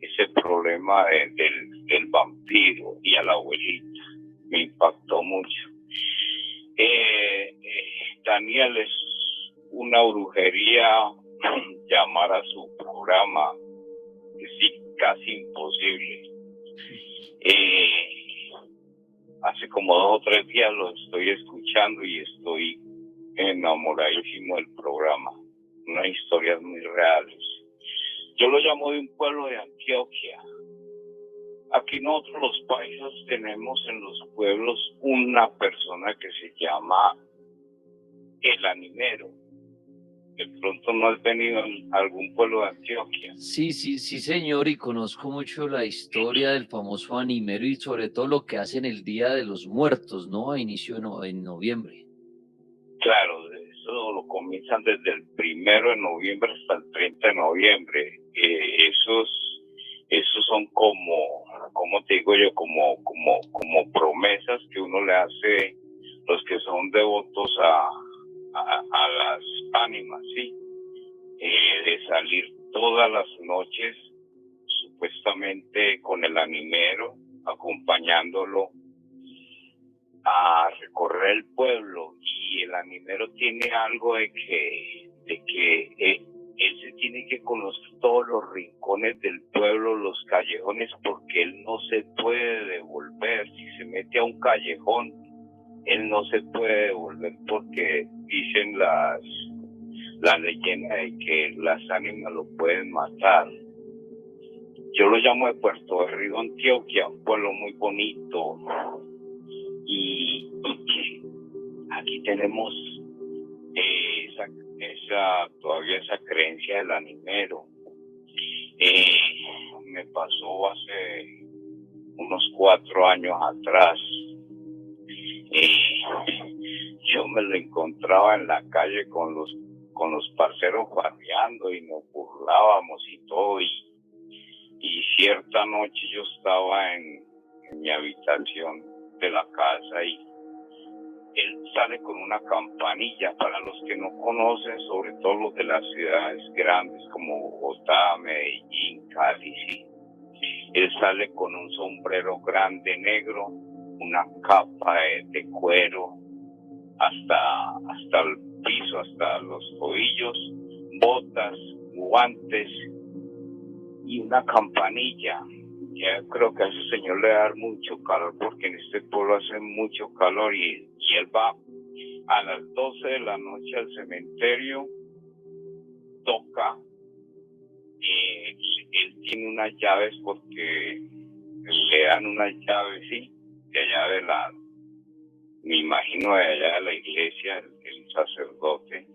Speaker 10: ese problema del vampiro y a la abuelita. Me impactó mucho. Daniel, es una brujería llamar a su programa, sí, casi imposible. Hace como 2 o 3 días lo estoy escuchando y estoy enamoradísimo del programa. Unas historias muy reales. Yo lo llamo de un pueblo de Antioquia. Aquí nosotros los paisas tenemos en los pueblos una persona que se llama el animero. De pronto no has venido a algún pueblo de Antioquia.
Speaker 3: Sí, señor, y conozco mucho la historia del famoso animero y sobre todo lo que hacen el Día de los Muertos, ¿no? A inicio en noviembre.
Speaker 10: Claro, eso lo comienzan desde el 1 de noviembre hasta el 30 de noviembre. Esos son como te digo yo, como promesas que uno le hace los que son devotos a las ánimas, sí, de salir todas las noches supuestamente con el animero, acompañándolo a recorrer el pueblo. Y el animero tiene algo de que él se tiene que conocer todos los rincones del pueblo, los callejones, porque él no se puede devolver. Si se mete a un callejón, él no se puede devolver porque dicen la leyenda de que las ánimas lo pueden matar. Yo lo llamo de Puerto de Río, Antioquia, un pueblo muy bonito. Y aquí tenemos todavía esa creencia del animero. Me pasó hace unos 4 años atrás. Yo me lo encontraba en la calle con los parceros farreando y nos burlábamos y todo, y cierta noche yo estaba en mi habitación de la casa y él sale con una campanilla. Para los que no conocen, sobre todo los de las ciudades grandes como Bogotá, Medellín, Cali, sí, él sale con un sombrero grande negro, una capa de cuero hasta el piso, hasta los tobillos, botas, guantes y una campanilla. Ya creo que a ese señor le da mucho calor porque en este pueblo hace mucho calor y él va a las 12 de la noche al cementerio, toca, él tiene unas llaves porque le dan unas llaves, sí, de allá de la, me imagino de allá de la iglesia, el sacerdote.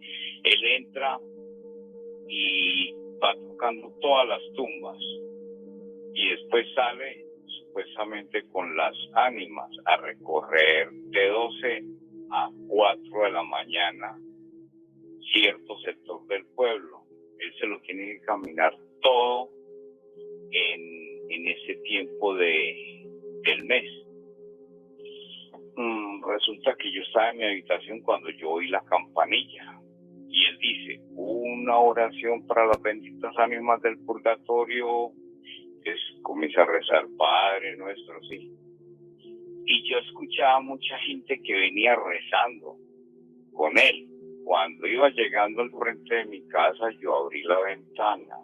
Speaker 10: Él entra y va tocando todas las tumbas y después sale supuestamente con las ánimas a recorrer de 12 a 4 de la mañana cierto sector del pueblo. Él se lo tiene que caminar todo en ese tiempo del mes. Resulta que yo estaba en mi habitación cuando yo oí la campanilla y él dice, una oración para las benditas ánimas del purgatorio, comienza a rezar Padre Nuestro, sí. Y yo escuchaba mucha gente que venía rezando con él. Cuando iba llegando al frente de mi casa, yo abrí la ventana.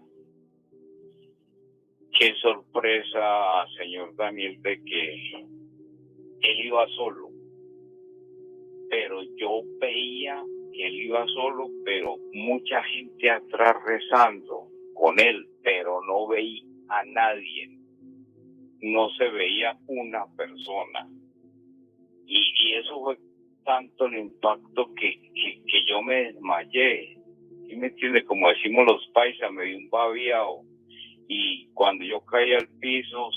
Speaker 10: Qué sorpresa, señor Daniel, de que él iba solo. Pero yo veía que él iba solo, pero mucha gente atrás rezando con él, pero no veía a nadie. No se veía una persona. Y eso fue tanto el impacto que yo me desmayé. ¿Sí me entiende? Como decimos los paisas, me dio un babiao. Y cuando yo caí al piso,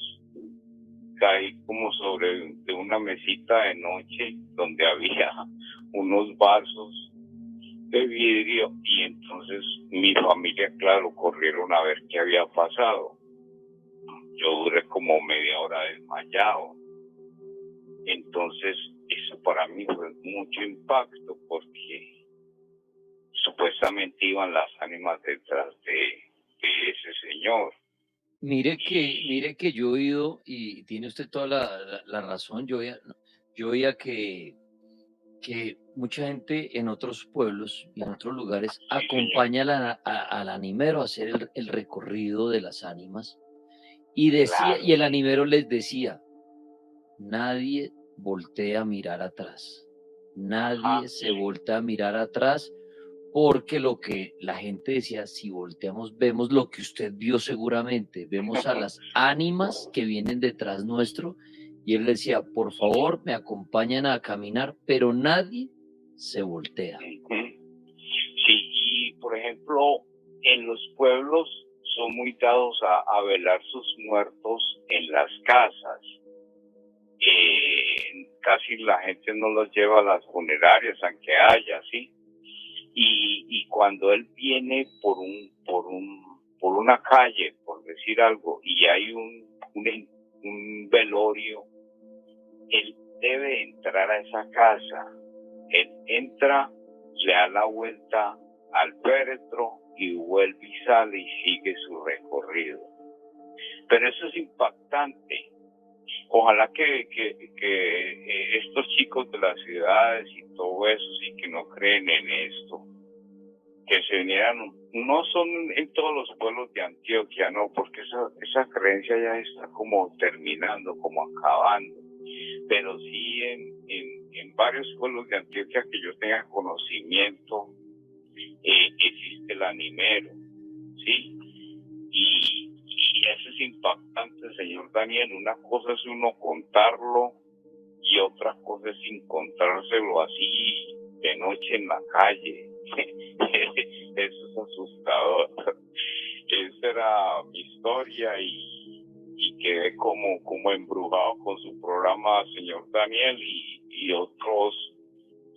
Speaker 10: caí como sobre de una mesita de noche donde había unos vasos de vidrio y entonces mi familia, claro, corrieron a ver qué había pasado. Yo duré como media hora desmayado. Entonces eso para mí fue mucho impacto porque supuestamente iban las ánimas detrás de ese señor.
Speaker 3: Mire que yo he oído, y tiene usted toda la razón, yo oía que mucha gente en otros pueblos y en otros lugares acompaña al animero a hacer el recorrido de las ánimas y decía,
Speaker 10: Claro.
Speaker 3: y el animero les decía, nadie voltea a mirar atrás, nadie se voltea a mirar atrás, porque lo que la gente decía, si volteamos, vemos lo que usted vio seguramente, vemos a las ánimas que vienen detrás nuestro, y él decía, por favor, me acompañan a caminar, pero nadie se voltea.
Speaker 10: Sí, y por ejemplo, en los pueblos son muy dados a velar sus muertos en las casas. Casi la gente no los lleva a las funerarias, aunque haya, ¿sí? Y cuando él viene por una calle, por decir algo, y hay un velorio, él debe entrar a esa casa. Él entra, le da la vuelta al féretro y vuelve y sale y sigue su recorrido. Pero eso es impactante. Ojalá que estos chicos de las ciudades y todo eso, sí, que no creen en esto, que se vinieran, no son en todos los pueblos de Antioquia, no, porque esa creencia ya está como terminando, como acabando, pero sí en varios pueblos de Antioquia que yo tenga conocimiento, existe el animero, ¿sí? Y eso es impactante, señor Daniel. Una cosa es uno contarlo y otra cosa es encontrárselo así de noche en la calle. Eso es asustador. Esa era mi historia y quedé como embrujado con su programa, señor Daniel, y otros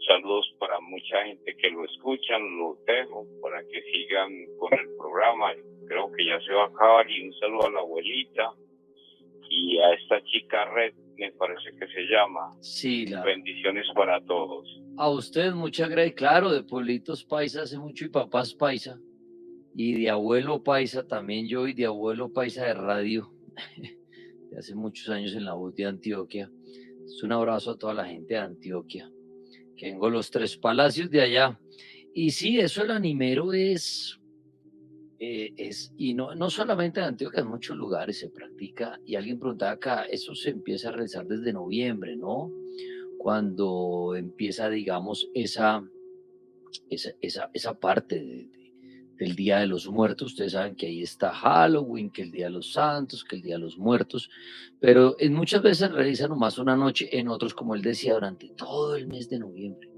Speaker 10: saludos para mucha gente que lo escuchan. Los dejo para que sigan con el programa. Creo que ya se va a acabar, y un saludo a la abuelita y a esta chica Red, me parece que se llama.
Speaker 3: Sí,
Speaker 10: bendiciones para todos.
Speaker 3: A usted muchas gracias, claro, de pueblitos paisa hace mucho y papás paisa, y de abuelo paisa también yo, y de abuelo paisa de radio, de hace muchos años en la voz de Antioquia. Es un abrazo a toda la gente de Antioquia, que vengo los tres palacios de allá. Y sí, eso el animero es y no solamente en Antioquia, en muchos lugares se practica, y alguien preguntaba acá, eso se empieza a realizar desde noviembre, ¿no? cuando empieza, digamos, esa parte del Día de los Muertos. Ustedes saben que ahí está Halloween, que el Día de los Santos, que el Día de los Muertos, pero en muchas veces realizan nomás una noche, en otros, como él decía, durante todo el mes de noviembre.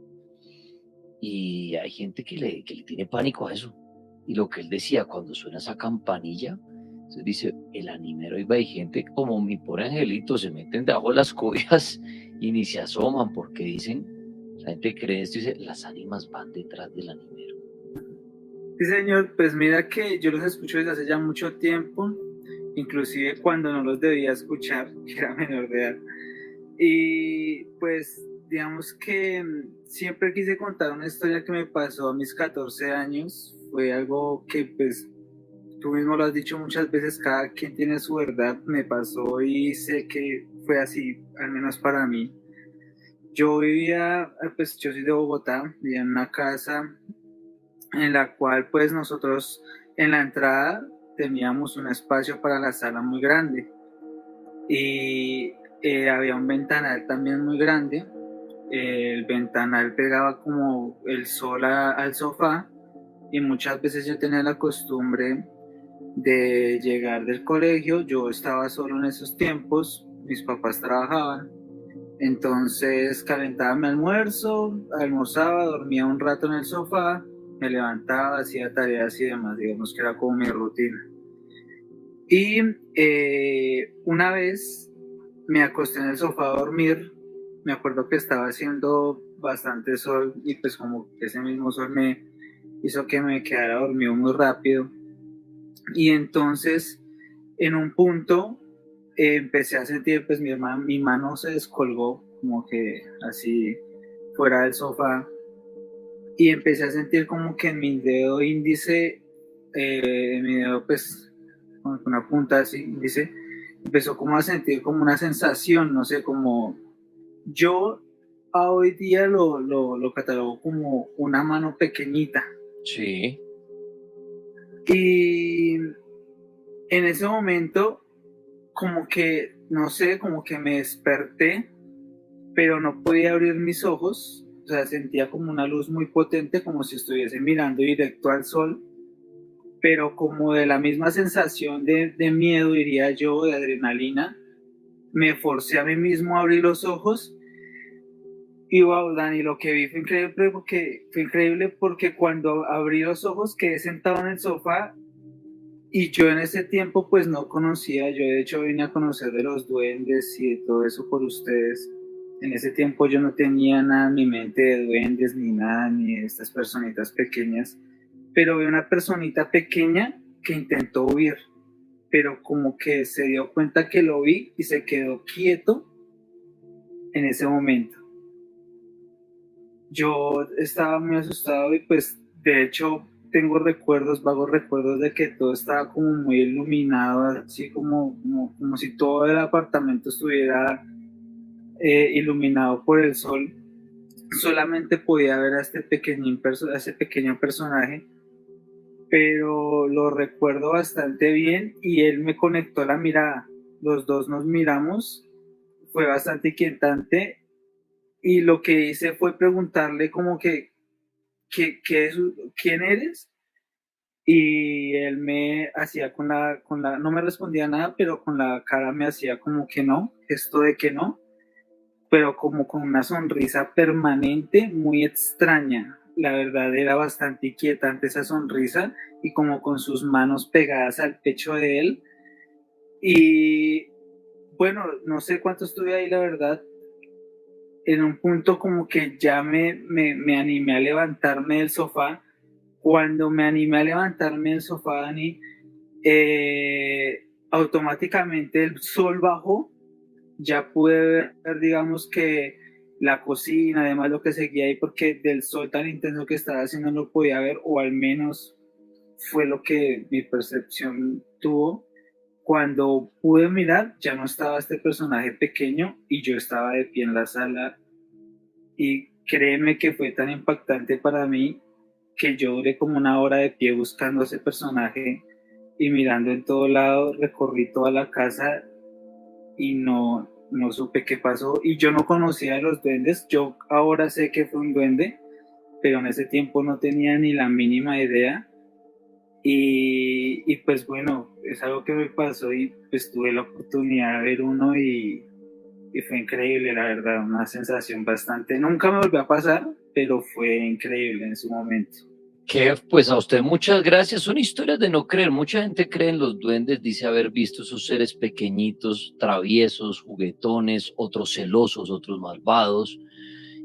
Speaker 3: Y hay gente que le tiene pánico a eso. Y lo que él decía, cuando suena esa campanilla, se dice, el animero iba, y gente como mi pobre angelito se meten debajo de las cobijas y ni se asoman, porque dicen, la gente cree esto y dice, las ánimas van detrás del animero.
Speaker 11: Sí, señor, pues mira que yo los escucho desde hace ya mucho tiempo, inclusive cuando no los debía escuchar, que era menor de edad. Y pues digamos que siempre quise contar una historia que me pasó a mis 14 años. Fue algo que pues tú mismo lo has dicho muchas veces, cada quien tiene su verdad. Me pasó y sé que fue así, al menos para mí. Yo vivía, pues yo soy de Bogotá, vivía en una casa en la cual pues nosotros en la entrada teníamos un espacio para la sala muy grande y había un ventanal también muy grande. El ventanal pegaba como el sol al sofá y muchas veces yo tenía la costumbre de llegar del colegio. Yo estaba solo en esos tiempos, mis papás trabajaban, entonces calentaba mi almuerzo, almorzaba, dormía un rato en el sofá, me levantaba, hacía tareas y demás, digamos que era como mi rutina. Y una vez me acosté en el sofá a dormir. Me acuerdo que estaba haciendo bastante sol y pues como que ese mismo sol me hizo que me quedara dormido muy rápido. Y entonces en un punto empecé a sentir, pues mi mano se descolgó como que así fuera del sofá y empecé a sentir como que en mi dedo índice, en mi dedo pues con una punta así índice, empezó como a sentir como una sensación, no sé, como yo a hoy día lo catalogo como una mano pequeñita.
Speaker 3: Sí.
Speaker 11: Y en ese momento como que, no sé, como que me desperté, pero no podía abrir mis ojos. O sea, sentía como una luz muy potente, como si estuviese mirando directo al sol, pero como de la misma sensación de miedo, diría yo, de adrenalina, me forcé a mí mismo a abrir los ojos. Y wow, Dani, lo que vi fue increíble porque cuando abrí los ojos quedé sentado en el sofá y yo en ese tiempo pues no conocía. Yo de hecho vine a conocer de los duendes y de todo eso por ustedes. En ese tiempo yo no tenía nada en mi mente de duendes ni nada, ni de estas personitas pequeñas, pero vi una personita pequeña que intentó huir, pero como que se dio cuenta que lo vi y se quedó quieto en ese momento. Yo estaba muy asustado y pues de hecho tengo vagos recuerdos de que todo estaba como muy iluminado, así como si todo el apartamento estuviera iluminado por el sol. Solamente podía ver a este pequeño personaje, pero lo recuerdo bastante bien y él me conectó la mirada. Los dos nos miramos, fue bastante inquietante. Y lo que hice fue preguntarle como que ¿quién eres? Y él me hacía no me respondía nada, pero con la cara me hacía como que no, gesto de que no, pero como con una sonrisa permanente muy extraña. La verdad era bastante inquietante esa sonrisa y como con sus manos pegadas al pecho de él. Y bueno, no sé cuánto estuve ahí, la verdad. En un punto como que ya me animé a levantarme del sofá. Cuando me animé a levantarme del sofá, Dani, automáticamente el sol bajó. Ya pude ver, digamos que la cocina, además lo que seguía ahí, porque del sol tan intenso que estaba haciendo no lo podía ver, o al menos fue lo que mi percepción tuvo. Cuando pude mirar, ya no estaba este personaje pequeño y yo estaba de pie en la sala. Y créeme que fue tan impactante para mí que yo duré como una hora de pie buscando a ese personaje y mirando en todo lado. Recorrí toda la casa y no no supe qué pasó y yo no conocía a los duendes. Yo ahora sé que fue un duende, pero en ese tiempo no tenía ni la mínima idea. Y pues bueno, es algo que me pasó y pues tuve la oportunidad de ver uno y fue increíble, la verdad, una sensación bastante, nunca me volvió a pasar, pero fue increíble en su momento.
Speaker 3: Que pues a usted muchas gracias. Son historias de no creer. Mucha gente cree en los duendes, dice haber visto esos seres pequeñitos, traviesos, juguetones, otros celosos, otros malvados.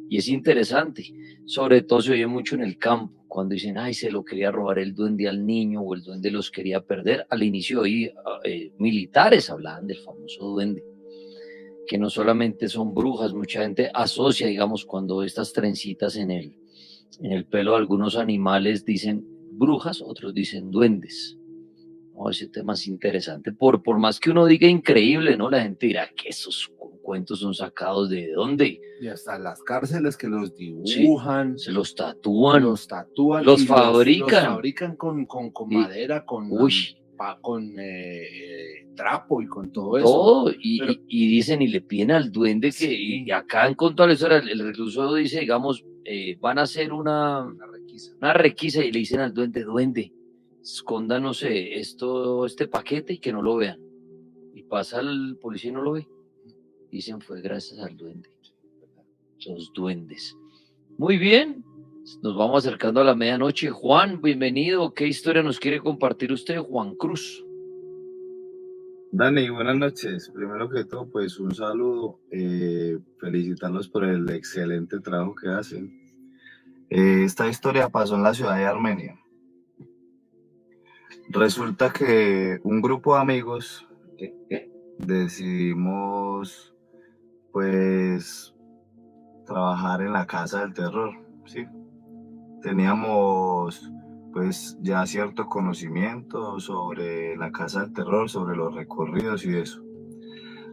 Speaker 3: Y es interesante. Sobre todo se oye mucho en el campo, cuando dicen, ay, se lo quería robar el duende al niño o el duende los quería perder. Al inicio hoy militares hablaban del famoso duende, que no solamente son brujas, mucha gente asocia, digamos, cuando estas trencitas en el pelo de algunos animales dicen brujas, otros dicen duendes. No, ese tema es interesante. Por más que uno diga increíble, ¿no? La gente dirá que esos cuentos son sacados de dónde.
Speaker 12: Y hasta las cárceles que los dibujan.
Speaker 3: Sí, se los tatúan.
Speaker 12: Los tatúan.
Speaker 3: Los
Speaker 12: y
Speaker 3: fabrican.
Speaker 12: Los fabrican con madera, con trapo y con todo eso.
Speaker 3: Todo, y dicen y le piden al duende que, y acá en Conto a la Historia, el recluso dice, digamos, van a hacer una requisa y le dicen al duende, escóndanos este paquete y que no lo vean. Y pasa el policía y no lo ve. Dicen, fue gracias al duende. Los duendes. Muy bien, nos vamos acercando a la medianoche. Juan, bienvenido. ¿Qué historia nos quiere compartir usted, Juan Cruz?
Speaker 13: Dani, buenas noches. Primero que todo, pues un saludo, felicitarlos por el excelente trabajo que hacen. Esta historia pasó en la ciudad de Armenia. Resulta que un grupo de amigos decidimos, pues, trabajar en la Casa del Terror, ¿sí? Teníamos pues ya cierto conocimiento sobre la Casa del Terror, sobre los recorridos y eso.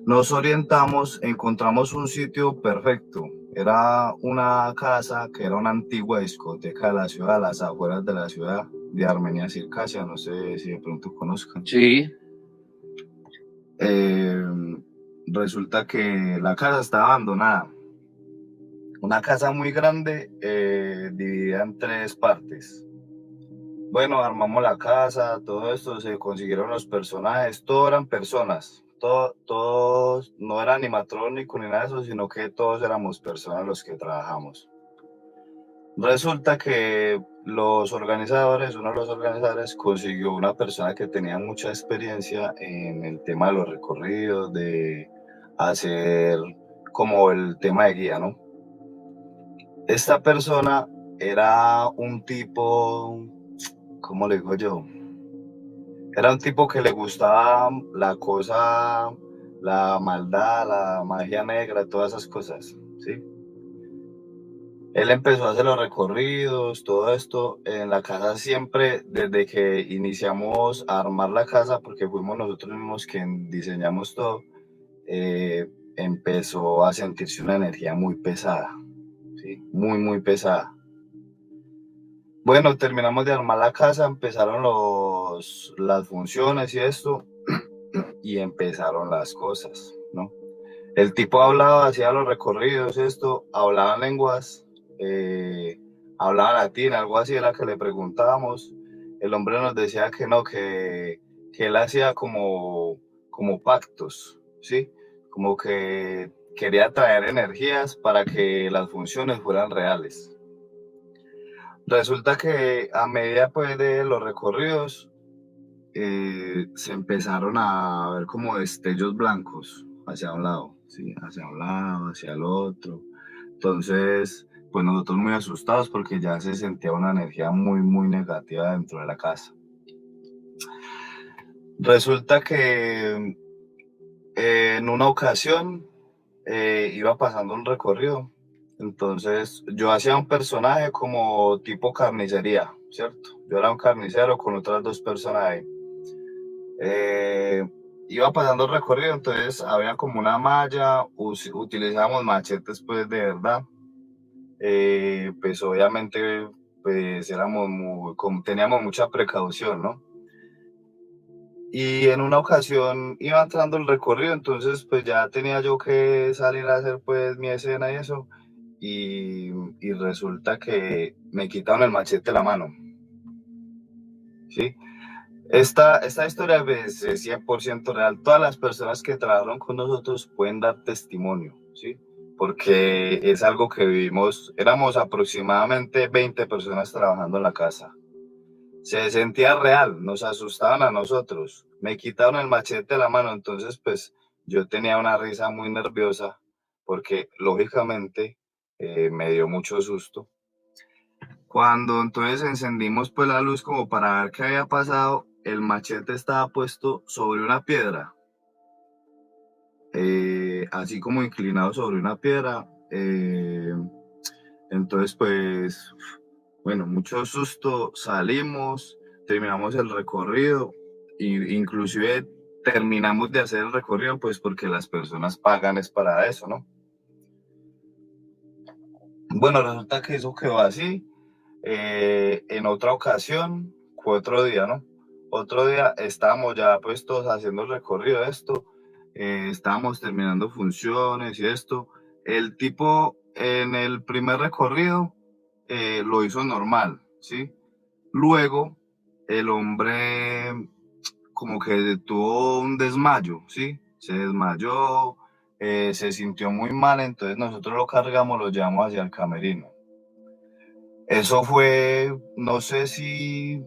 Speaker 13: Nos orientamos, encontramos un sitio perfecto. Era una casa que era una antigua discoteca de la ciudad, a las afueras de la ciudad de Armenia Circasia, no sé si de pronto conozcan.
Speaker 3: Sí.
Speaker 13: Resulta que la casa estaba abandonada. Una casa muy grande, dividida en 3 partes. Bueno, armamos la casa, todo esto, se consiguieron los personajes, todos eran personas, todos no era animatrónico ni nada de eso, sino que todos éramos personas los que trabajamos. Resulta que uno de los organizadores consiguió una persona que tenía mucha experiencia en el tema de los recorridos, de hacer como el tema de guía, ¿no? Esta persona era un tipo, ¿cómo le digo yo? Era un tipo que le gustaba la cosa, la maldad, la magia negra, todas esas cosas, ¿sí? Él empezó a hacer los recorridos, todo esto en la casa siempre, desde que iniciamos a armar la casa, porque fuimos nosotros mismos quien diseñamos todo, empezó a sentirse una energía muy pesada, ¿sí? Muy, muy pesada. Bueno, terminamos de armar la casa, empezaron las funciones y esto, y empezaron las cosas, ¿no? El tipo hablaba, hacía los recorridos, hablaba lenguas, hablaba latín, algo así era que le preguntábamos. El hombre nos decía que no, que él hacía como pactos, ¿sí? Como que quería traer energías para que las funciones fueran reales. Resulta que a medida pues, de los recorridos se empezaron a ver como destellos blancos hacia un lado, ¿sí? Hacia un lado, hacia el otro. Entonces, pues nosotros muy asustados porque ya se sentía una energía muy, muy negativa dentro de la casa. Resulta que en una ocasión iba pasando un recorrido. Entonces yo hacía un personaje como tipo carnicería, ¿cierto? Yo era un carnicero con otras 2 personas ahí. Iba pasando el recorrido, entonces había como una malla, utilizábamos machetes pues de verdad. Pues obviamente pues teníamos mucha precaución, ¿no? Y en una ocasión iba entrando el recorrido, entonces pues ya tenía yo que salir a hacer pues mi escena y eso, y resulta que me quitaron el machete de la mano, ¿sí? Esta historia pues, es 100% real. Todas las personas que trabajaron con nosotros pueden dar testimonio, ¿sí? Porque es algo que vivimos. Éramos aproximadamente 20 personas trabajando en la casa. Se sentía real, nos asustaban a nosotros. Me quitaron el machete de la mano, entonces pues yo tenía una risa muy nerviosa porque lógicamente me dio mucho susto. Cuando entonces encendimos pues la luz como para ver qué había pasado, el machete estaba puesto sobre una piedra, así como inclinado sobre una piedra. Entonces pues, bueno, mucho susto, salimos, terminamos el recorrido, e inclusive terminamos de hacer el recorrido pues porque las personas pagan es para eso, ¿no? Bueno, resulta que eso quedó así. En otra ocasión, fue otro día, ¿no? Otro día estábamos ya pues todos haciendo el recorrido de esto, estábamos terminando funciones y esto. El tipo en el primer recorrido lo hizo normal, ¿sí? Luego el hombre como que tuvo un desmayo, ¿sí? Se desmayó, se sintió muy mal, entonces nosotros lo cargamos, lo llevamos hacia el camerino. Eso fue, no sé si,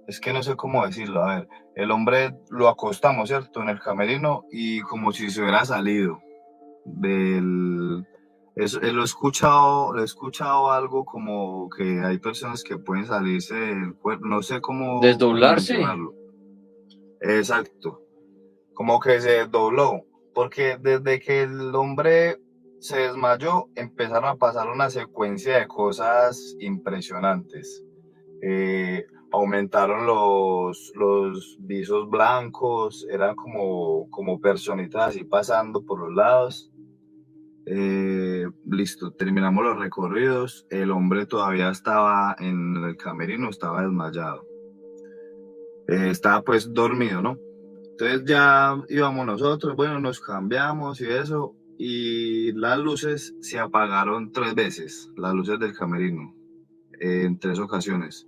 Speaker 13: es que no sé cómo decirlo, a ver, el hombre lo acostamos, ¿cierto? En el camerino y como si se hubiera salido del... lo he escuchado algo como que hay personas que pueden salirse del cuerpo, no sé cómo
Speaker 3: Desdoblarse.
Speaker 13: mencionarlo. Exacto, como que se dobló, porque desde que el hombre se desmayó empezaron a pasar una secuencia de cosas impresionantes. Aumentaron los visos blancos, eran como personitas así pasando por los lados. Listo, terminamos los recorridos, el hombre todavía estaba en el camerino, estaba desmayado. Estaba pues dormido, ¿no? Entonces ya íbamos nosotros, bueno, nos cambiamos y eso, y las luces se apagaron 3 veces, las luces del camerino, en 3 ocasiones.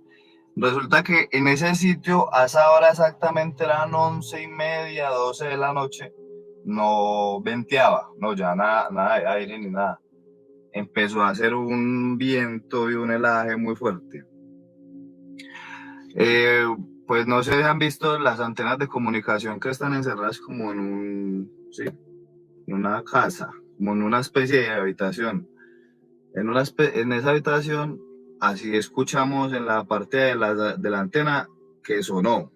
Speaker 13: Resulta que en ese sitio, a esa hora exactamente eran 11:30, 12 de la noche, no venteaba, no, ya nada de aire ni nada. Empezó a hacer un viento y un helaje muy fuerte. Pues no se han visto las antenas de comunicación que están encerradas como en una casa, como en una especie de habitación. En esa habitación, así escuchamos en la parte de la antena que sonó.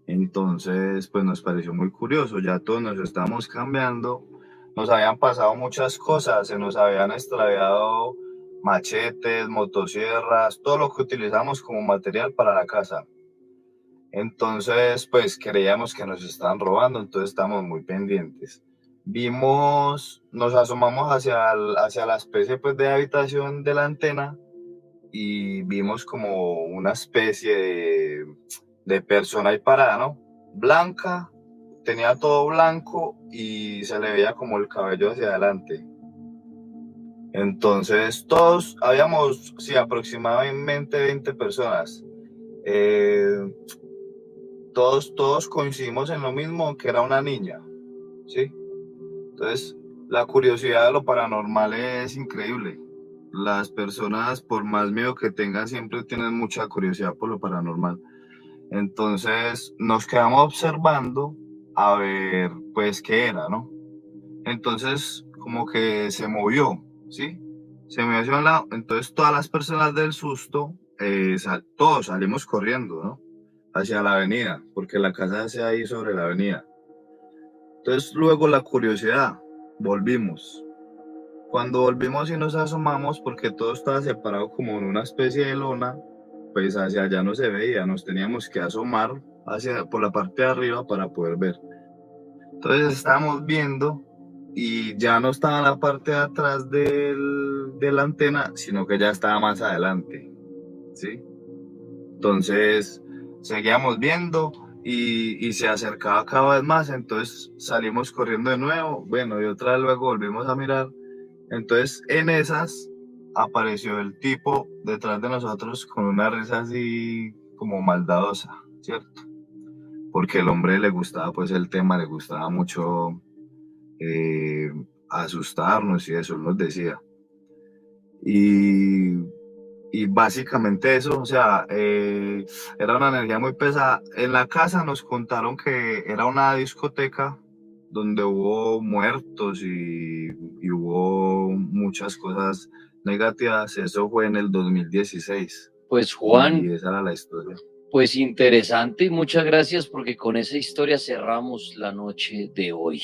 Speaker 13: Entonces, pues nos pareció muy curioso, ya todos nos estábamos cambiando, nos habían pasado muchas cosas, se nos habían extraviado machetes, motosierras, todo lo que utilizamos como material para la casa. Entonces, pues creíamos que nos estaban robando, entonces estamos muy pendientes. Nos asomamos hacia la especie pues, de habitación de la antena y vimos como una especie de persona ahí parada, ¿no? Blanca, tenía todo blanco y se le veía como el cabello hacia adelante. Entonces todos, habíamos, sí, aproximadamente 20 personas. Todos coincidimos en lo mismo, que era una niña, ¿sí? Entonces, la curiosidad de lo paranormal es increíble. Las personas, por más miedo que tengan, siempre tienen mucha curiosidad por lo paranormal. Entonces, nos quedamos observando a ver, pues, qué era, ¿no? Entonces, como que se movió, ¿sí? Se movió hacia un lado. Entonces, todas las personas del susto, todos salimos corriendo, ¿no? Hacia la avenida, porque la casa se ahí sobre la avenida. Entonces, luego la curiosidad, volvimos. Cuando volvimos y nos asomamos, porque todo estaba separado como en una especie de lona, pues hacia allá no se veía, nos teníamos que asomar por la parte de arriba para poder ver. Entonces estábamos viendo y ya no estaba en la parte de atrás de la antena, sino que ya estaba más adelante, ¿sí? Entonces seguíamos viendo y se acercaba cada vez más, entonces salimos corriendo de nuevo, bueno, y otra vez luego volvimos a mirar, entonces en esas apareció el tipo detrás de nosotros con una risa así como maldadosa, ¿cierto? Porque el hombre le gustaba pues el tema, le gustaba mucho asustarnos y eso, él nos decía. Y básicamente eso, o sea, era una energía muy pesada. En la casa nos contaron que era una discoteca donde hubo muertos y hubo muchas cosas negativas. Eso fue en el 2016.
Speaker 3: Pues Juan,
Speaker 13: Y esa era la historia.
Speaker 3: pues interesante y muchas gracias porque con esa historia cerramos la noche de hoy.